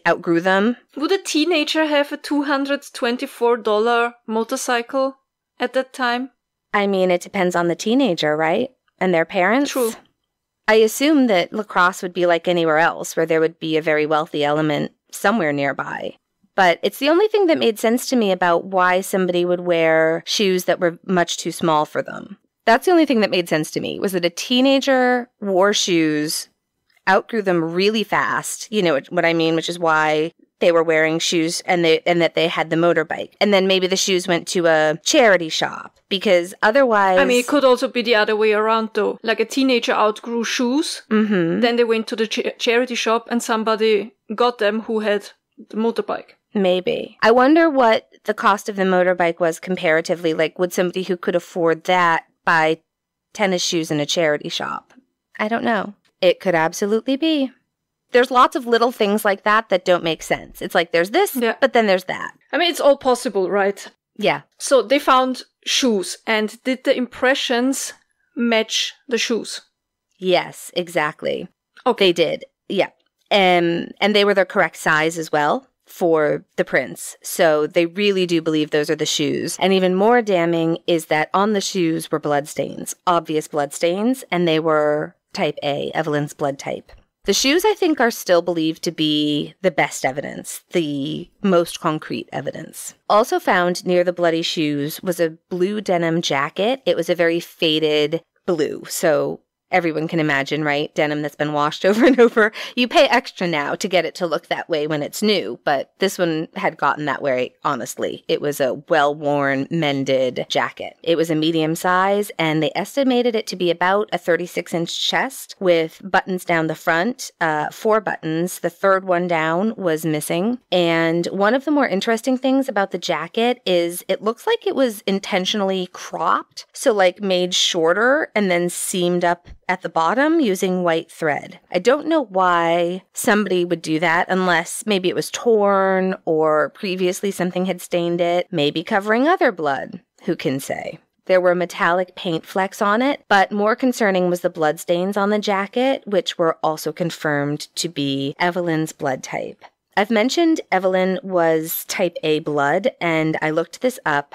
outgrew them. Would a teenager have a $224 motorcycle at that time? I mean, it depends on the teenager, right? And their parents? True. I assume that Lacrosse would be like anywhere else, where there would be a very wealthy element somewhere nearby. But it's the only thing that made sense to me about why somebody would wear shoes that were much too small for them. That's the only thing that made sense to me, was that a teenager wore shoes, outgrew them really fast, you know what I mean, which is why they were wearing shoes and that they had the motorbike. And then maybe the shoes went to a charity shop, because otherwise... I mean, it could also be the other way around, though. Like a teenager outgrew shoes, then they went to the charity shop and somebody got them who had the motorbike. Maybe. I wonder what the cost of the motorbike was comparatively. Like, would somebody who could afford that buy tennis shoes in a charity shop? I don't know. It could absolutely be. There's lots of little things like that don't make sense. It's like there's this, but then there's that. I mean, it's all possible, right? Yeah. So they found shoes, and did the impressions match the shoes? Yes, exactly. Okay. They did, yeah. And they were the correct size as well for the prints. So they really do believe those are the shoes. And even more damning is that on the shoes were bloodstains, obvious bloodstains, and they were type A, Evelyn's blood type. The shoes, I think, are still believed to be the best evidence, the most concrete evidence. Also found near the bloody shoes was a blue denim jacket. It was a very faded blue, so everyone can imagine, right? Denim that's been washed over and over. You pay extra now to get it to look that way when it's new, but this one had gotten that way, honestly. It was a well-worn, mended jacket. It was a medium size, and they estimated it to be about a 36-inch chest with buttons down the front, 4 buttons. The third one down was missing. And one of the more interesting things about the jacket is it looks like it was intentionally cropped, so like made shorter and then seamed up at the bottom using white thread. I don't know why somebody would do that unless maybe it was torn or previously something had stained it, maybe covering other blood. Who can say? There were metallic paint flecks on it, but more concerning was the bloodstains on the jacket, which were also confirmed to be Evelyn's blood type. I've mentioned Evelyn was type A blood, and I looked this up.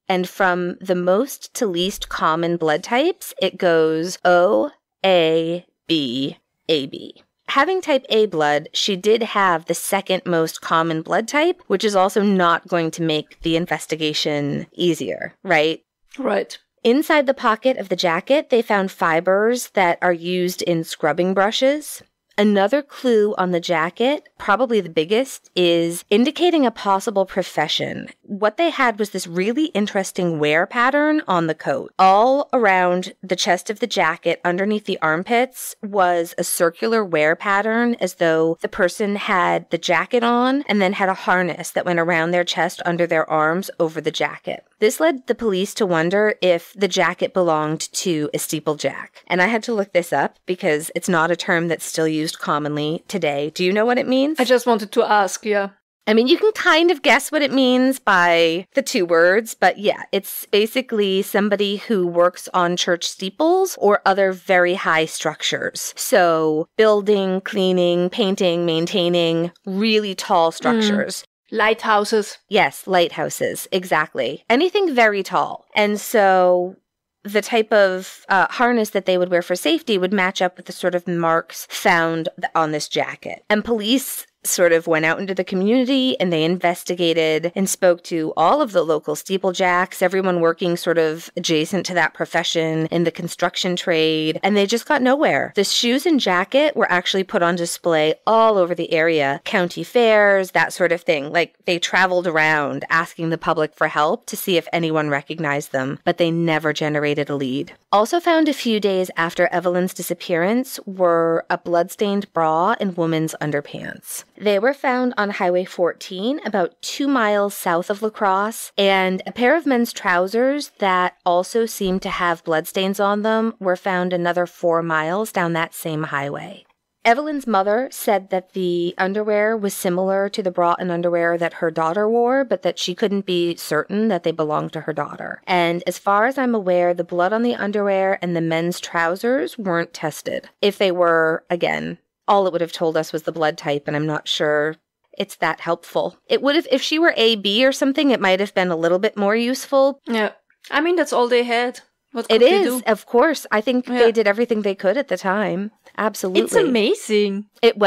And from the most to least common blood types, it goes O, A, B, AB. Having type A blood, she did have the second most common blood type, which is also not going to make the investigation easier, right? Right. Inside the pocket of the jacket, they found fibers that are used in scrubbing brushes. Another clue on the jacket, probably the biggest, is indicating a possible profession. What they had was this really interesting wear pattern on the coat. All around the chest of the jacket, underneath the armpits, was a circular wear pattern as though the person had the jacket on and then had a harness that went around their chest under their arms over the jacket. This led the police to wonder if the jacket belonged to a steeplejack. And I had to look this up because it's not a term that's still used commonly today. Do you know what it means? I just wanted to ask, yeah. I mean, you can kind of guess what it means by the 2 words, but yeah, it's basically somebody who works on church steeples or other very high structures. So building, cleaning, painting, maintaining really tall structures. Lighthouses. Yes, lighthouses, exactly. Anything very tall. And so the type of harness that they would wear for safety would match up with the sort of marks found on this jacket. And police sort of went out into the community and they investigated and spoke to all of the local steeplejacks, everyone working sort of adjacent to that profession in the construction trade, and they just got nowhere. The shoes and jacket were actually put on display all over the area, county fairs, that sort of thing. Like they traveled around asking the public for help to see if anyone recognized them, but they never generated a lead. Also found a few days after Evelyn's disappearance were a bloodstained bra and woman's underpants. They were found on Highway 14, about 2 miles south of Lacrosse, and a pair of men's trousers that also seemed to have bloodstains on them were found another 4 miles down that same highway. Evelyn's mother said that the underwear was similar to the bra and underwear that her daughter wore, but that she couldn't be certain that they belonged to her daughter. And as far as I'm aware, the blood on the underwear and the men's trousers weren't tested. If they were, again, all it would have told us was the blood type, and I'm not sure it's that helpful. It would have, if she were AB or something, it might have been a little bit more useful. Yeah. I mean, that's all they had. What could they they do? do? Of course. I think they did everything they could at the time. Absolutely. It's amazing. It's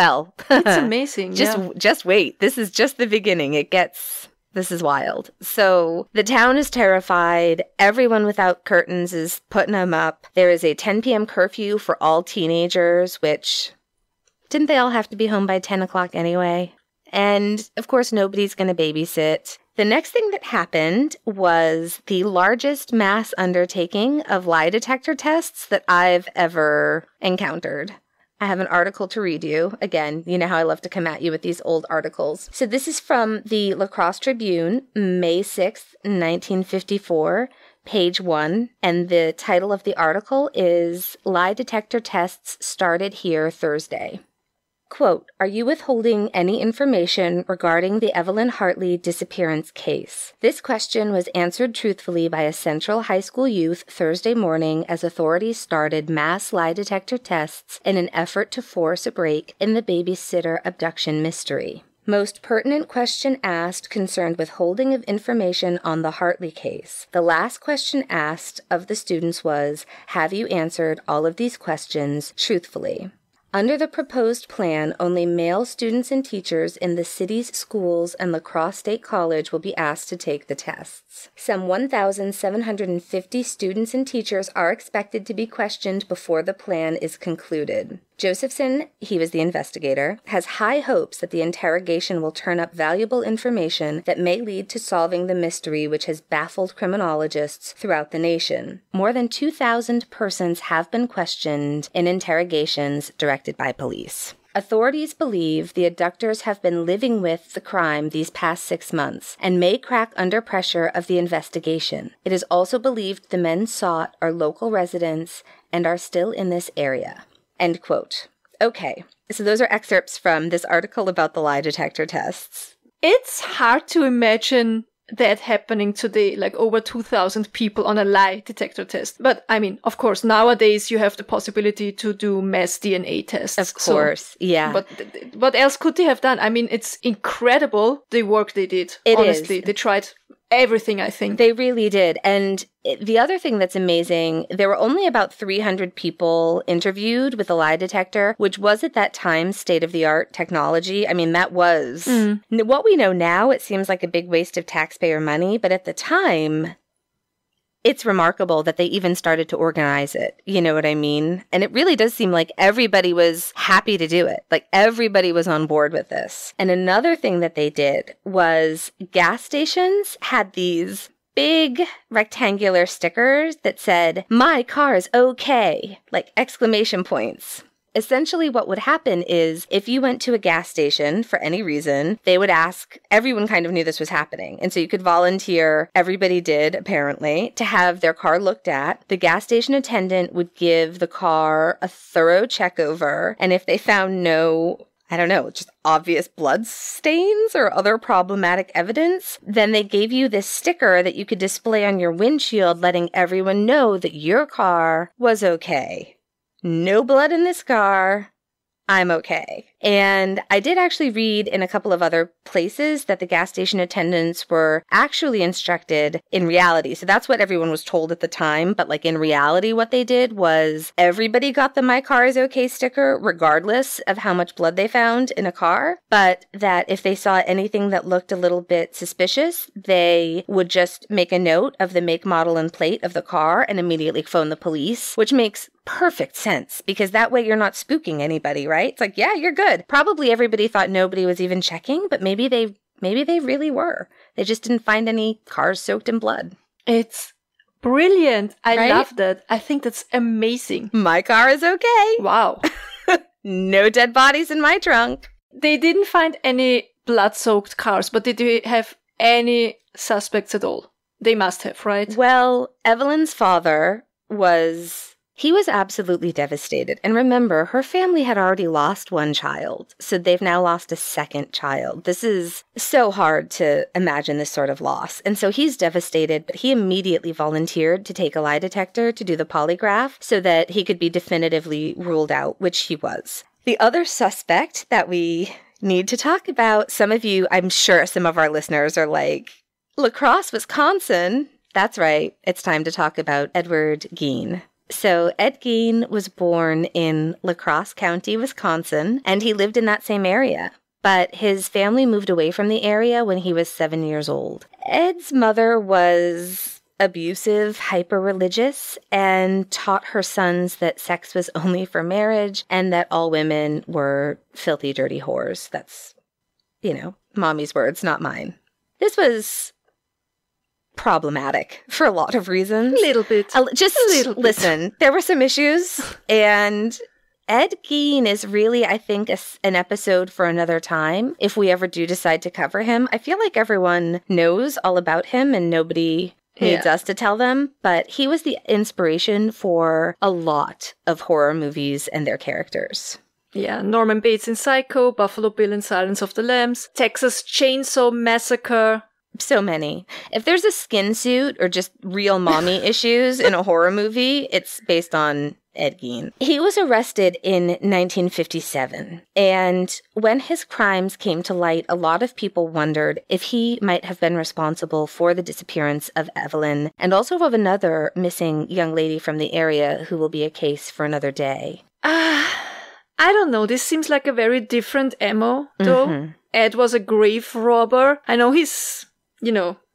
amazing. Just wait. This is just the beginning. This is wild. So the town is terrified. Everyone without curtains is putting them up. There is a 10 p.m. curfew for all teenagers, which didn't they all have to be home by 10 o'clock anyway? And of course, nobody's going to babysit. The next thing that happened was the largest mass undertaking of lie detector tests that I've ever encountered. I have an article to read you. Again, you know how I love to come at you with these old articles. So this is from the Lacrosse Tribune, May 6th, 1954, page 1. And the title of the article is Lie Detector Tests Started Here Thursday. Quote, "Are you withholding any information regarding the Evelyn Hartley disappearance case?" This question was answered truthfully by a Central High School youth Thursday morning as authorities started mass lie detector tests in an effort to force a break in the babysitter abduction mystery. Most pertinent question asked concerned withholding of information on the Hartley case. The last question asked of the students was, "Have you answered all of these questions truthfully?" Under the proposed plan, only male students and teachers in the city's schools and Lacrosse State College will be asked to take the tests. Some 1,750 students and teachers are expected to be questioned before the plan is concluded. Josephson, he was the investigator, has high hopes that the interrogation will turn up valuable information that may lead to solving the mystery which has baffled criminologists throughout the nation. More than 2,000 persons have been questioned in interrogations directed by police. Authorities believe the abductors have been living with the crime these past 6 months and may crack under pressure of the investigation. It is also believed the men sought are local residents and are still in this area. End quote. Okay, so those are excerpts from this article about the lie detector tests. It's hard to imagine that happening today, like over 2,000 people on a lie detector test. But I mean, of course, nowadays you have the possibility to do mass DNA tests. Of course, yeah. But what else could they have done? I mean, it's incredible the work they did. Honestly, they tried everything, I think. They really did. And the other thing that's amazing, there were only about 300 people interviewed with a lie detector, which was at that time state-of-the-art technology. I mean, that was... What we know now, it seems like a big waste of taxpayer money, but at the time, it's remarkable that they even started to organize it. You know what I mean? And it really does seem like everybody was happy to do it. Like everybody was on board with this. And another thing that they did was gas stations had these big rectangular stickers that said, "My car's okay," like exclamation points. Essentially what would happen is if you went to a gas station for any reason, they would ask, everyone kind of knew this was happening. And so you could volunteer, everybody did apparently, to have their car looked at. The gas station attendant would give the car a thorough check over. And if they found no, I don't know, just obvious blood stains or other problematic evidence, then they gave you this sticker that you could display on your windshield, letting everyone know that your car was okay. No blood in this car. I'm okay. And I did actually read in a couple of other places that the gas station attendants were actually instructed in reality. So that's what everyone was told at the time. But like in reality, what they did was everybody got the "My car is okay" sticker, regardless of how much blood they found in a car. But that if they saw anything that looked a little bit suspicious, they would just make a note of the make, model, and plate of the car and immediately phone the police, which makes perfect sense because that way you're not spooking anybody, right? It's like, yeah, you're good. Probably everybody thought nobody was even checking, but maybe they really were. They just didn't find any cars soaked in blood. It's brilliant. I love that. I think that's amazing. My car is okay. Wow. No dead bodies in my trunk. They didn't find any blood-soaked cars, but did they have any suspects at all? They must have, right? Well, Evelyn's father was absolutely devastated. And remember, her family had already lost one child, so they've now lost a second child. This is so hard to imagine this sort of loss. And so he's devastated, but he immediately volunteered to take a lie detector to do the polygraph so that he could be definitively ruled out, which he was. The other suspect that we need to talk about, some of you, I'm sure some of our listeners are like, Lacrosse, Wisconsin. That's right. It's time to talk about Edward Gein. So Ed Gein was born in Lacrosse County, Wisconsin, and he lived in that same area. But his family moved away from the area when he was 7 years old. Ed's mother was abusive, hyper-religious, and taught her sons that sex was only for marriage and that all women were filthy, dirty whores. That's, mommy's words, not mine. This was problematic for a lot of reasons. A little bit. Listen, there were some issues, and Ed Gein is really, I think, an episode for another time. If we ever do decide to cover him, I feel like everyone knows all about him and nobody needs us to tell them, but he was the inspiration for a lot of horror movies and their characters. Yeah, Norman Bates in Psycho, Buffalo Bill in Silence of the Lambs, Texas Chainsaw Massacre. So many. If there's a skin suit or just real mommy issues in a horror movie, it's based on Ed Gein. He was arrested in 1957, and when his crimes came to light, a lot of people wondered if he might have been responsible for the disappearance of Evelyn and also of another missing young lady from the area who will be a case for another day. I don't know. This seems like a very different MO, though. Mm-hmm. Ed was a grave robber. I know he's,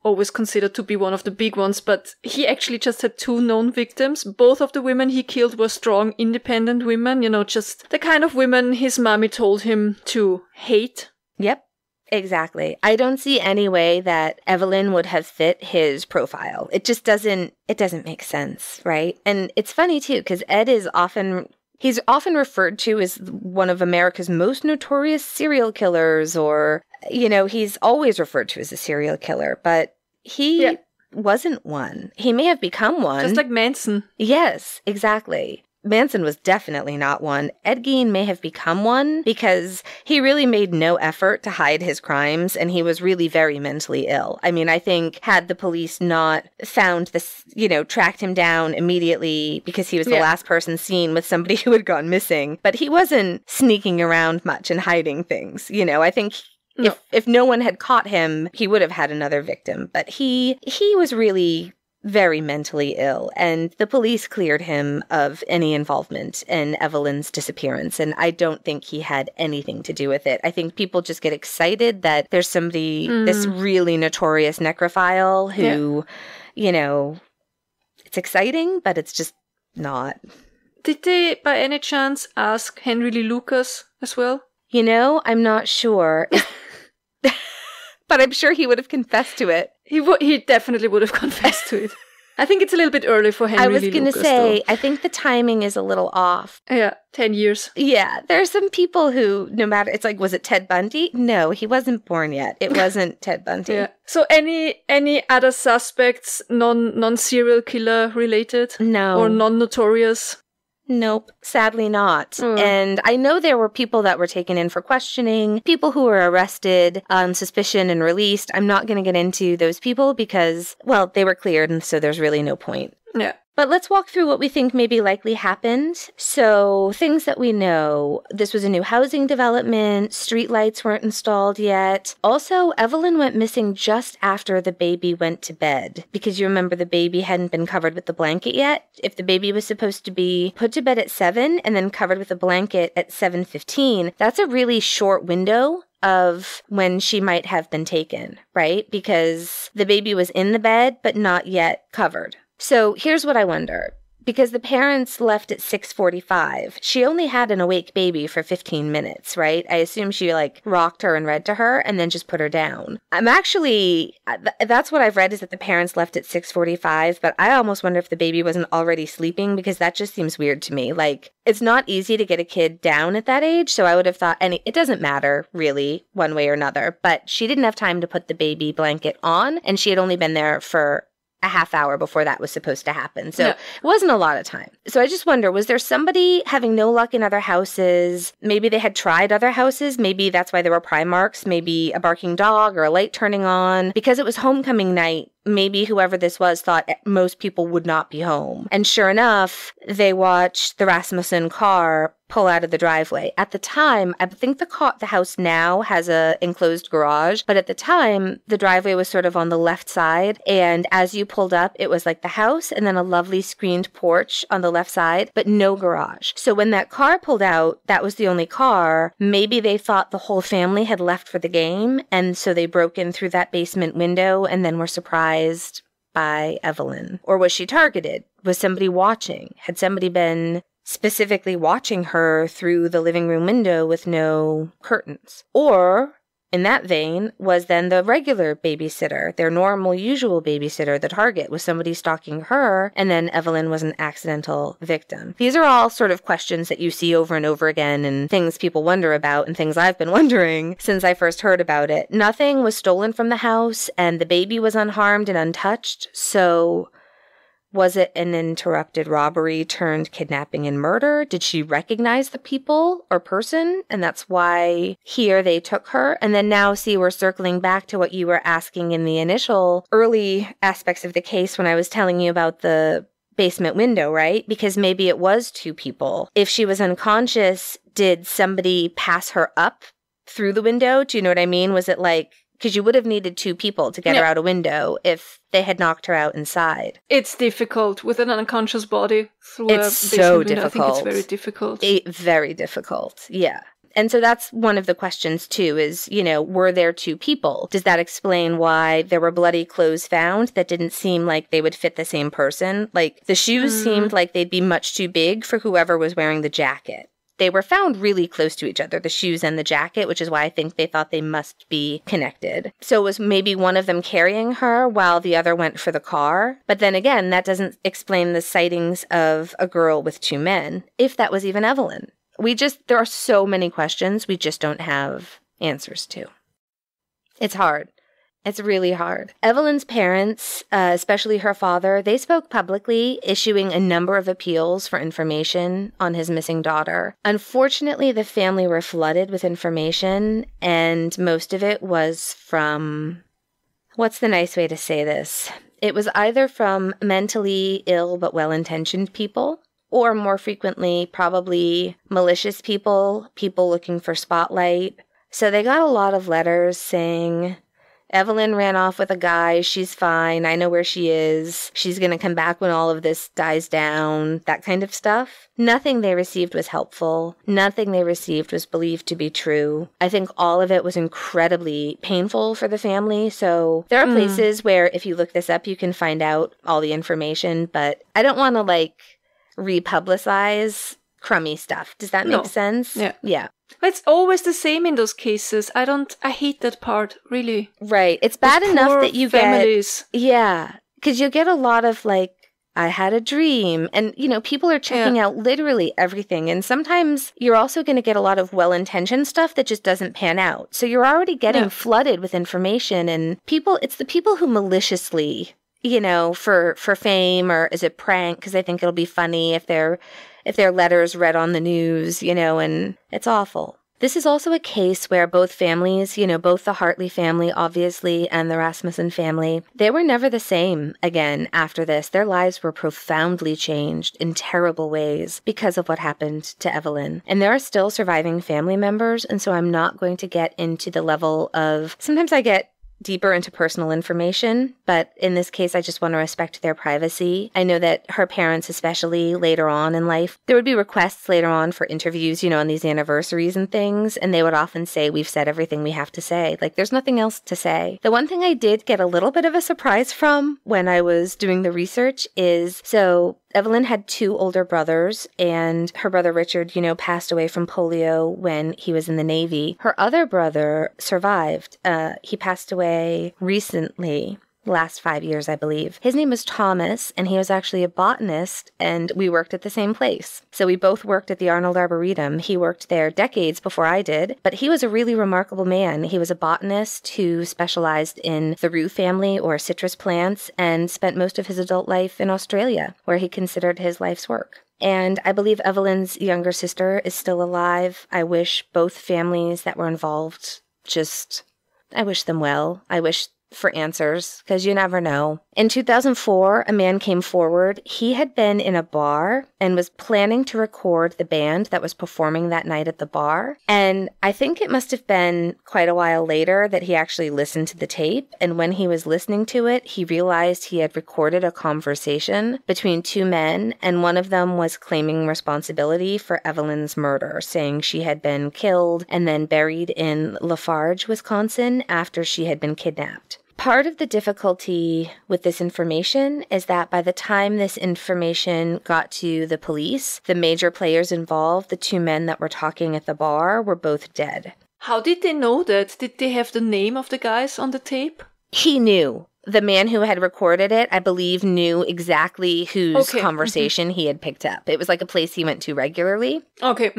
always considered to be one of the big ones, but he actually just had 2 known victims. Both of the women he killed were strong, independent women, just the kind of women his mommy told him to hate. Yep. Exactly. I don't see any way that Evelyn would have fit his profile. It just doesn't make sense, right? And it's funny too, because Ed is he's often referred to as one of America's most notorious serial killers, or, he's always referred to as a serial killer, but he wasn't one. He may have become one. Just like Manson. Yes, exactly. Manson was definitely not one. Ed Gein may have become one because he really made no effort to hide his crimes, and he was really very mentally ill. I mean, I think had the police not found this, tracked him down immediately because he was the last person seen with somebody who had gone missing, but he wasn't sneaking around much and hiding things. I think if no one had caught him, he would have had another victim, but he was really very mentally ill, and the police cleared him of any involvement in Evelyn's disappearance, and I don't think he had anything to do with it. I think people just get excited that there's somebody, this really notorious necrophile who, it's exciting, but it's just not. Did they, by any chance, ask Henry Lee Lucas as well? I'm not sure. But I'm sure he would have confessed to it. He definitely would have confessed to it. I think it's a little bit early for Henry Lee Lucas. I was going to say, I think the timing is a little off. Yeah, 10 years. Yeah, there are some people who, no matter, it's like, was it Ted Bundy? No, he wasn't born yet. It wasn't Ted Bundy. Yeah. So any other suspects, non-serial killer related? No. Or non-notorious? Nope, sadly not. And I know there were people that were taken in for questioning, people who were arrested on suspicion and released. I'm not going to get into those people because, well, they were cleared, and so there's really no point. Yeah. But let's walk through what we think maybe likely happened. So, things that we know. This was a new housing development. Streetlights weren't installed yet. Also, Evelyn went missing just after the baby went to bed. Because you remember the baby hadn't been covered with the blanket yet. If the baby was supposed to be put to bed at 7 and then covered with a blanket at 7:15, that's a really short window of when she might have been taken, right? Because the baby was in the bed, but not yet covered. So here's what I wonder. Because the parents left at 6:45, she only had an awake baby for 15 minutes, right? I assume she rocked her and read to her and then just put her down. That's what I've read, is that the parents left at 6:45, but I almost wonder if the baby wasn't already sleeping, because that just seems weird to me. It's not easy to get a kid down at that age, so I would have thought, it doesn't matter really one way or another, but she didn't have time to put the baby blanket on, and she had only been there for a half hour before that was supposed to happen. So it wasn't a lot of time. So I just wonder, was there somebody having no luck in other houses? Maybe they had tried other houses. Maybe that's why there were pry marks. Maybe a barking dog or a light turning on. Because it was homecoming night, maybe whoever this was thought most people would not be home. And sure enough, they watched the Rasmussen car pull out of the driveway. At the time, I think the house now has a enclosed garage, but at the time, the driveway was sort of on the left side, and as you pulled up, it was like the house and then a lovely screened porch on the left side, but no garage. So when that car pulled out, that was the only car. Maybe they thought the whole family had left for the game, and so they broke in through that basement window and then were surprised by Evelyn. Or was she targeted? Was somebody watching? Had somebody been specifically watching her through the living room window with no curtains? Or, in that vein, was then the regular babysitter, their normal, usual babysitter, the target? Was somebody stalking her, and then Evelyn was an accidental victim? These are all sort of questions that you see over and over again, and things people wonder about, and things I've been wondering since I first heard about it. Nothing was stolen from the house, and the baby was unharmed and untouched, so Was it an interrupted robbery turned kidnapping and murder? Did she recognize the people or person? And that's why here they took her. And then now, see, we're circling back to what you were asking in the initial early aspects of the case when I was telling you about the basement window, right? Because maybe it was two people. If she was unconscious, did somebody pass her up through the window? Do you know what I mean? Was it like, because you would have needed two people to get her out a window if they had knocked her out inside. It's difficult with an unconscious body through it's a basement so window. difficult. I think it's very difficult. Very difficult, yeah. And so that's one of the questions, too, is, you know, were there two people? Does that explain why there were bloody clothes found that didn't seem like they would fit the same person? Like, the shoes seemed like they'd be much too big for whoever was wearing the jacket. They were found really close to each other, the shoes and the jacket, which is why I think they thought they must be connected. So it was maybe one of them carrying her while the other went for the car. But then again, that doesn't explain the sightings of a girl with two men, if that was even Evelyn. There are so many questions we just don't have answers to. It's hard. It's really hard. Evelyn's parents, especially her father, they spoke publicly, issuing a number of appeals for information on his missing daughter. Unfortunately, the family were flooded with information, and most of it was from, what's the nice way to say this? It was either from mentally ill but well-intentioned people, or more frequently, probably malicious people looking for spotlight. So they got a lot of letters saying, Evelyn ran off with a guy, she's fine, I know where she is, she's going to come back when all of this dies down, that kind of stuff. Nothing they received was helpful. Nothing they received was believed to be true. I think all of it was incredibly painful for the family, so there are places where if you look this up, you can find out all the information, but I don't want to, republicize crummy stuff. Does that make sense? Yeah. It's always the same in those cases. I hate that part, really. Right. It's bad enough that you families. Yeah. Because you get a lot of I had a dream. And, people are checking out literally everything. And sometimes you're also going to get a lot of well-intentioned stuff that just doesn't pan out. So you're already getting flooded with information. And it's the people who maliciously, for fame, or is it prank? Because I think it'll be funny if their letters read on the news, and it's awful. This is also a case where both families, both the Hartley family, obviously, and the Rasmussen family, they were never the same again after this. Their lives were profoundly changed in terrible ways because of what happened to Evelyn. And there are still surviving family members, and so I'm not going to get into the level of, sometimes I get deeper into personal information, but in this case, I just want to respect their privacy. I know that her parents, especially later on in life, there would be requests later on for interviews, on these anniversaries and things, and they would often say, we've said everything we have to say. There's nothing else to say. The one thing I did get a little bit of a surprise from when I was doing the research is, so Evelyn had two older brothers, and her brother Richard, passed away from polio when he was in the Navy. Her other brother survived. He passed away recently, last 5 years, I believe. His name was Thomas, and he was actually a botanist, and we worked at the same place. So we both worked at the Arnold Arboretum. He worked there decades before I did, but he was a really remarkable man. He was a botanist who specialized in the rue family or citrus plants and spent most of his adult life in Australia, where he considered his life's work. And I believe Evelyn's younger sister is still alive. I wish both families that were involved I wish them well. I wish for answers, because you never know. In 2004, a man came forward. He had been in a bar and was planning to record the band that was performing that night at the bar. And I think it must have been quite a while later that he actually listened to the tape. And when he was listening to it, he realized he had recorded a conversation between two men, and one of them was claiming responsibility for Evelyn's murder, saying she had been killed and then buried in Lafarge, Wisconsin, after she had been kidnapped. Part of the difficulty with this information is that by the time this information got to the police, the major players involved, the two men that were talking at the bar, were both dead. How did they know that? Did they have the name of the guys on the tape? He knew. The man who had recorded it, I believe, knew exactly whose conversation he had picked up. It was like a place he went to regularly. Okay.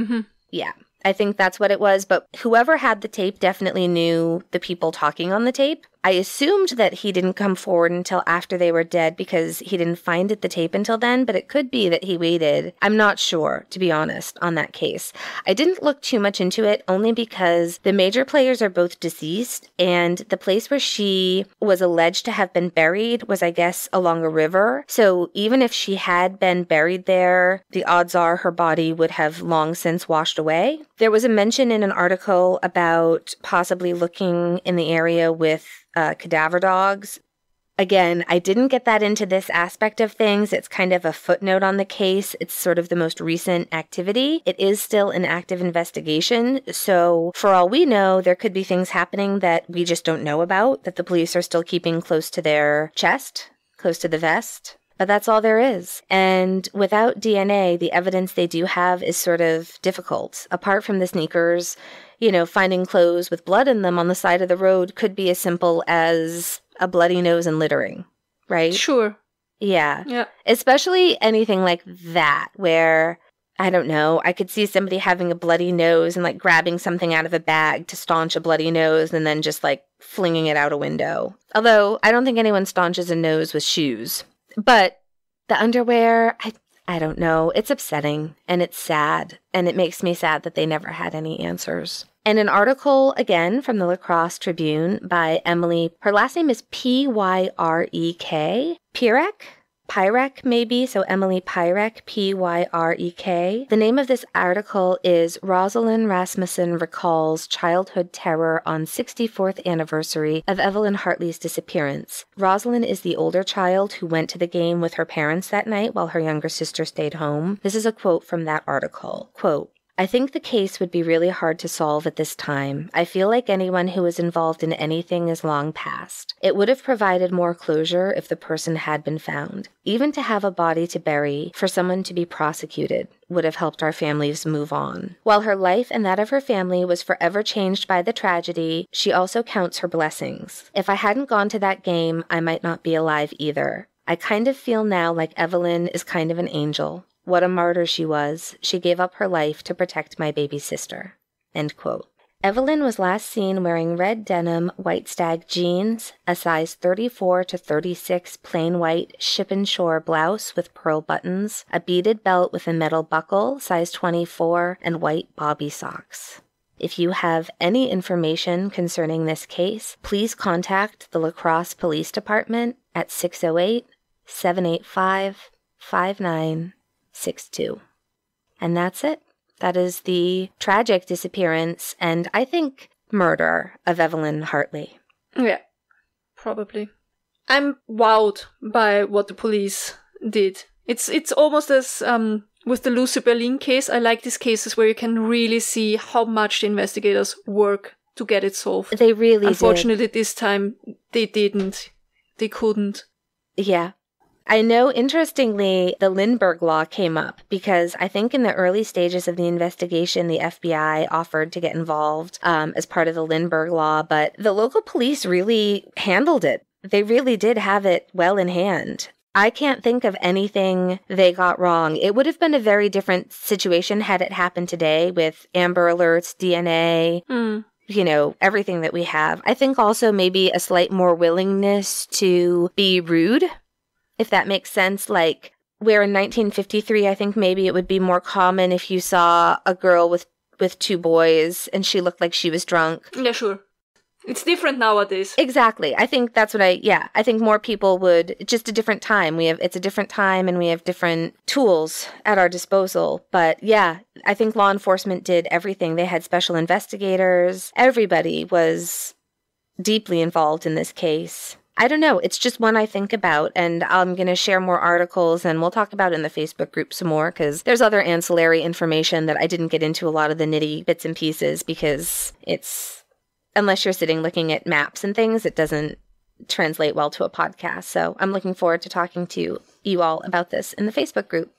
Yeah. I think that's what it was, but whoever had the tape definitely knew the people talking on the tape. I assumed that he didn't come forward until after they were dead because he didn't find the tape until then, but it could be that he waited. I'm not sure, to be honest, on that case. I didn't look too much into it only because the major players are both deceased, and the place where she was alleged to have been buried was, I guess, along a river. So even if she had been buried there, the odds are her body would have long since washed away. There was a mention in an article about possibly looking in the area with cadaver dogs. Again, I didn't get that into this aspect of things. It's kind of a footnote on the case. It's sort of the most recent activity. It is still an active investigation. So for all we know, there could be things happening that we just don't know about, that the police are still keeping close to their chest, close to the vest. But that's all there is. And without DNA, the evidence they do have is sort of difficult. Apart from the sneakers, finding clothes with blood in them on the side of the road could be as simple as a bloody nose and littering, right? Sure. Yeah. Especially anything like that, where, I don't know, I could see somebody having a bloody nose and like grabbing something out of a bag to staunch a bloody nose and then just like flinging it out a window. Although, I don't think anyone staunches a nose with shoes. But the underwear, I don't know. It's upsetting and it's sad. And it makes me sad that they never had any answers. And an article, again, from the Lacrosse Tribune by Emily, her last name is Pyrek. Pyrek, maybe. So Emily Pyrek, Pyrek. The name of this article is Rosalind Rasmussen Recalls Childhood Terror on 64th Anniversary of Evelyn Hartley's Disappearance. Rosalind is the older child who went to the game with her parents that night while her younger sister stayed home. This is a quote from that article. Quote, I think the case would be really hard to solve at this time. I feel like anyone who was involved in anything is long past. It would have provided more closure if the person had been found. Even to have a body to bury, for someone to be prosecuted, would have helped our families move on. While her life and that of her family was forever changed by the tragedy, she also counts her blessings. If I hadn't gone to that game, I might not be alive either. I kind of feel now like Evelyn is kind of an angel. What a martyr she was. She gave up her life to protect my baby sister. End quote. Evelyn was last seen wearing red denim white stag jeans, a size 34 to 36 plain white ship-and-shore blouse with pearl buttons, a beaded belt with a metal buckle, size 24, and white bobby socks. If you have any information concerning this case, please contact the Lacrosse Police Department at 608-785-5962. And that's it. That is the tragic disappearance and, I think, murder of Evelyn Hartley. Yeah, probably. I'm wowed by what the police did. It's almost as with the Lucy Berlin case. I like these cases where you can really see how much the investigators work to get it solved. They really Unfortunately, this time they didn't. They couldn't. Yeah. I know, interestingly, the Lindbergh Law came up because I think in the early stages of the investigation, the FBI offered to get involved as part of the Lindbergh Law, but the local police really handled it. They really did have it well in hand. I can't think of anything they got wrong. It would have been a very different situation had it happened today with Amber Alerts, DNA, everything that we have. I think also maybe a slight more willingness to be rude, if that makes sense. Like, where in 1953, I think maybe it would be more common if you saw a girl with two boys and she looked like she was drunk. Yeah, sure. It's different nowadays. Exactly. I think that's what I think more people would, just a different time. It's a different time and we have different tools at our disposal. But yeah, I think law enforcement did everything. They had special investigators. Everybody was deeply involved in this case. I don't know. It's just one I think about, and I'm going to share more articles, and we'll talk about it in the Facebook group some more, because there's other ancillary information that I didn't get into a lot of the nitty bits and pieces, because it's, unless you're sitting looking at maps and things, it doesn't translate well to a podcast. So I'm looking forward to talking to you all about this in the Facebook group.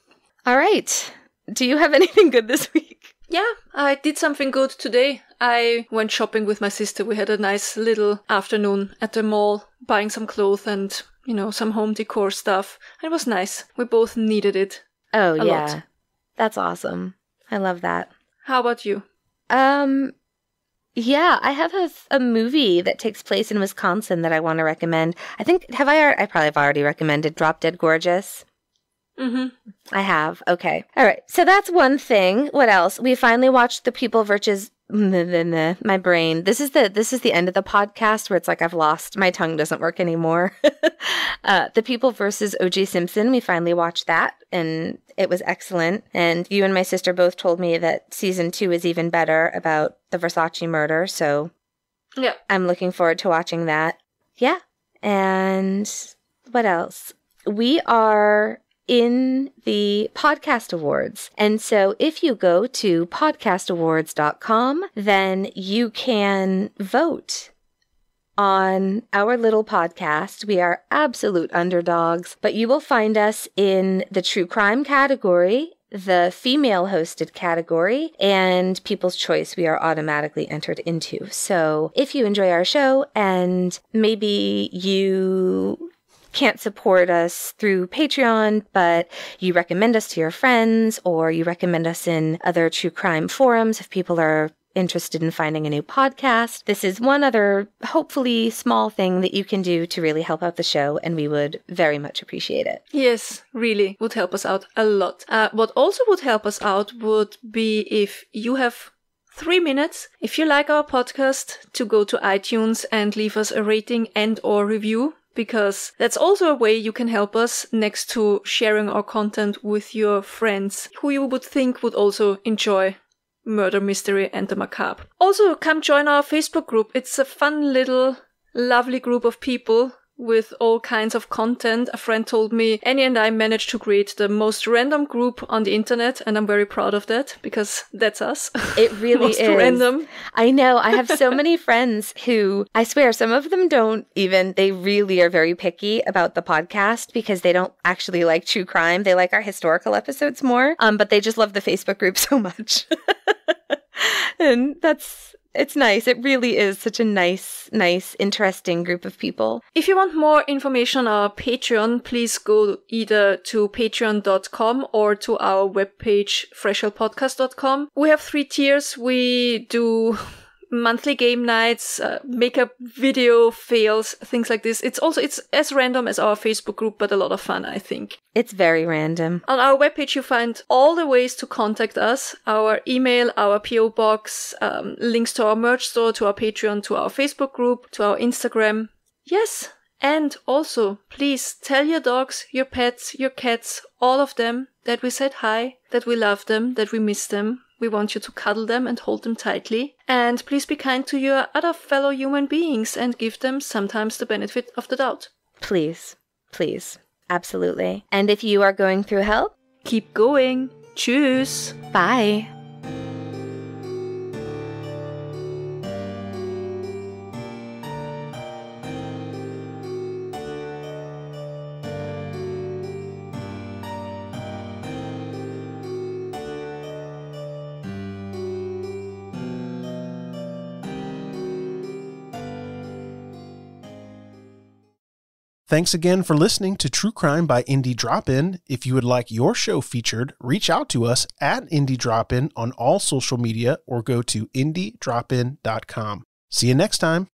All right. Do you have anything good this week? Yeah, I did something good today. I went shopping with my sister. We had a nice little afternoon at the mall, buying some clothes and, some home decor stuff. It was nice. We both needed it. Oh, yeah. Lot. That's awesome. I love that. How about you? Yeah, I have a movie that takes place in Wisconsin that I want to recommend. I think, I probably have already recommended Drop Dead Gorgeous. Mm-hmm. I have. Okay. All right. So that's one thing. What else? We finally watched The People versus my brain. This is the end of the podcast where it's like I've lost, my tongue doesn't work anymore. The People versus O.J. Simpson. We finally watched that and it was excellent. And you and my sister both told me that season 2 is even better about the Versace murder. So yeah, I'm looking forward to watching that. Yeah. And what else? We are in the podcast awards. And so if you go to podcastawards.com, then you can vote on our little podcast. We are absolute underdogs, but you will find us in the true crime category, the female hosted category, and People's Choice we are automatically entered into. So if you enjoy our show and maybe you can't support us through Patreon, but you recommend us to your friends or you recommend us in other true crime forums if people are interested in finding a new podcast, this is one other hopefully small thing that you can do to really help out the show, and we would very much appreciate it. Yes, really would help us out a lot. What also would help us out would be if you have 3 minutes, if you like our podcast, to go to iTunes and leave us a rating and or review, because that's also a way you can help us next to sharing our content with your friends who you would think would also enjoy murder, mystery, and the macabre. Also, come join our Facebook group. It's a fun little lovely group of people with all kinds of content. A friend told me Annie and I managed to create the most random group on the internet, and I'm very proud of that because that's us. It really most is random. I know. I have so many friends who, I swear, some of them they really are very picky about the podcast because they don't actually like true crime. They like our historical episodes more, but they just love the Facebook group so much. And it's nice. It really is such a nice, interesting group of people. If you want more information on our Patreon, please go either to patreon.com or to our webpage, freshhellpodcast.com. We have 3 tiers. We do monthly game nights, makeup video fails, things like this. It's as random as our Facebook group, but a lot of fun, I think. It's very random. On our webpage, you find all the ways to contact us, our email, our PO box, links to our merch store, to our Patreon, to our Facebook group, to our Instagram. Yes. And also, please tell your dogs, your pets, your cats, all of them, that we said hi, that we love them, that we miss them. We want you to cuddle them and hold them tightly. And please be kind to your other fellow human beings and give them sometimes the benefit of the doubt. Please. Please. Absolutely. And if you are going through hell, keep going. Tschüss. Bye. Thanks again for listening to True Crime by Indie Drop-In. If you would like your show featured, reach out to us at Indie Drop-In on all social media or go to indiedropin.com. See you next time.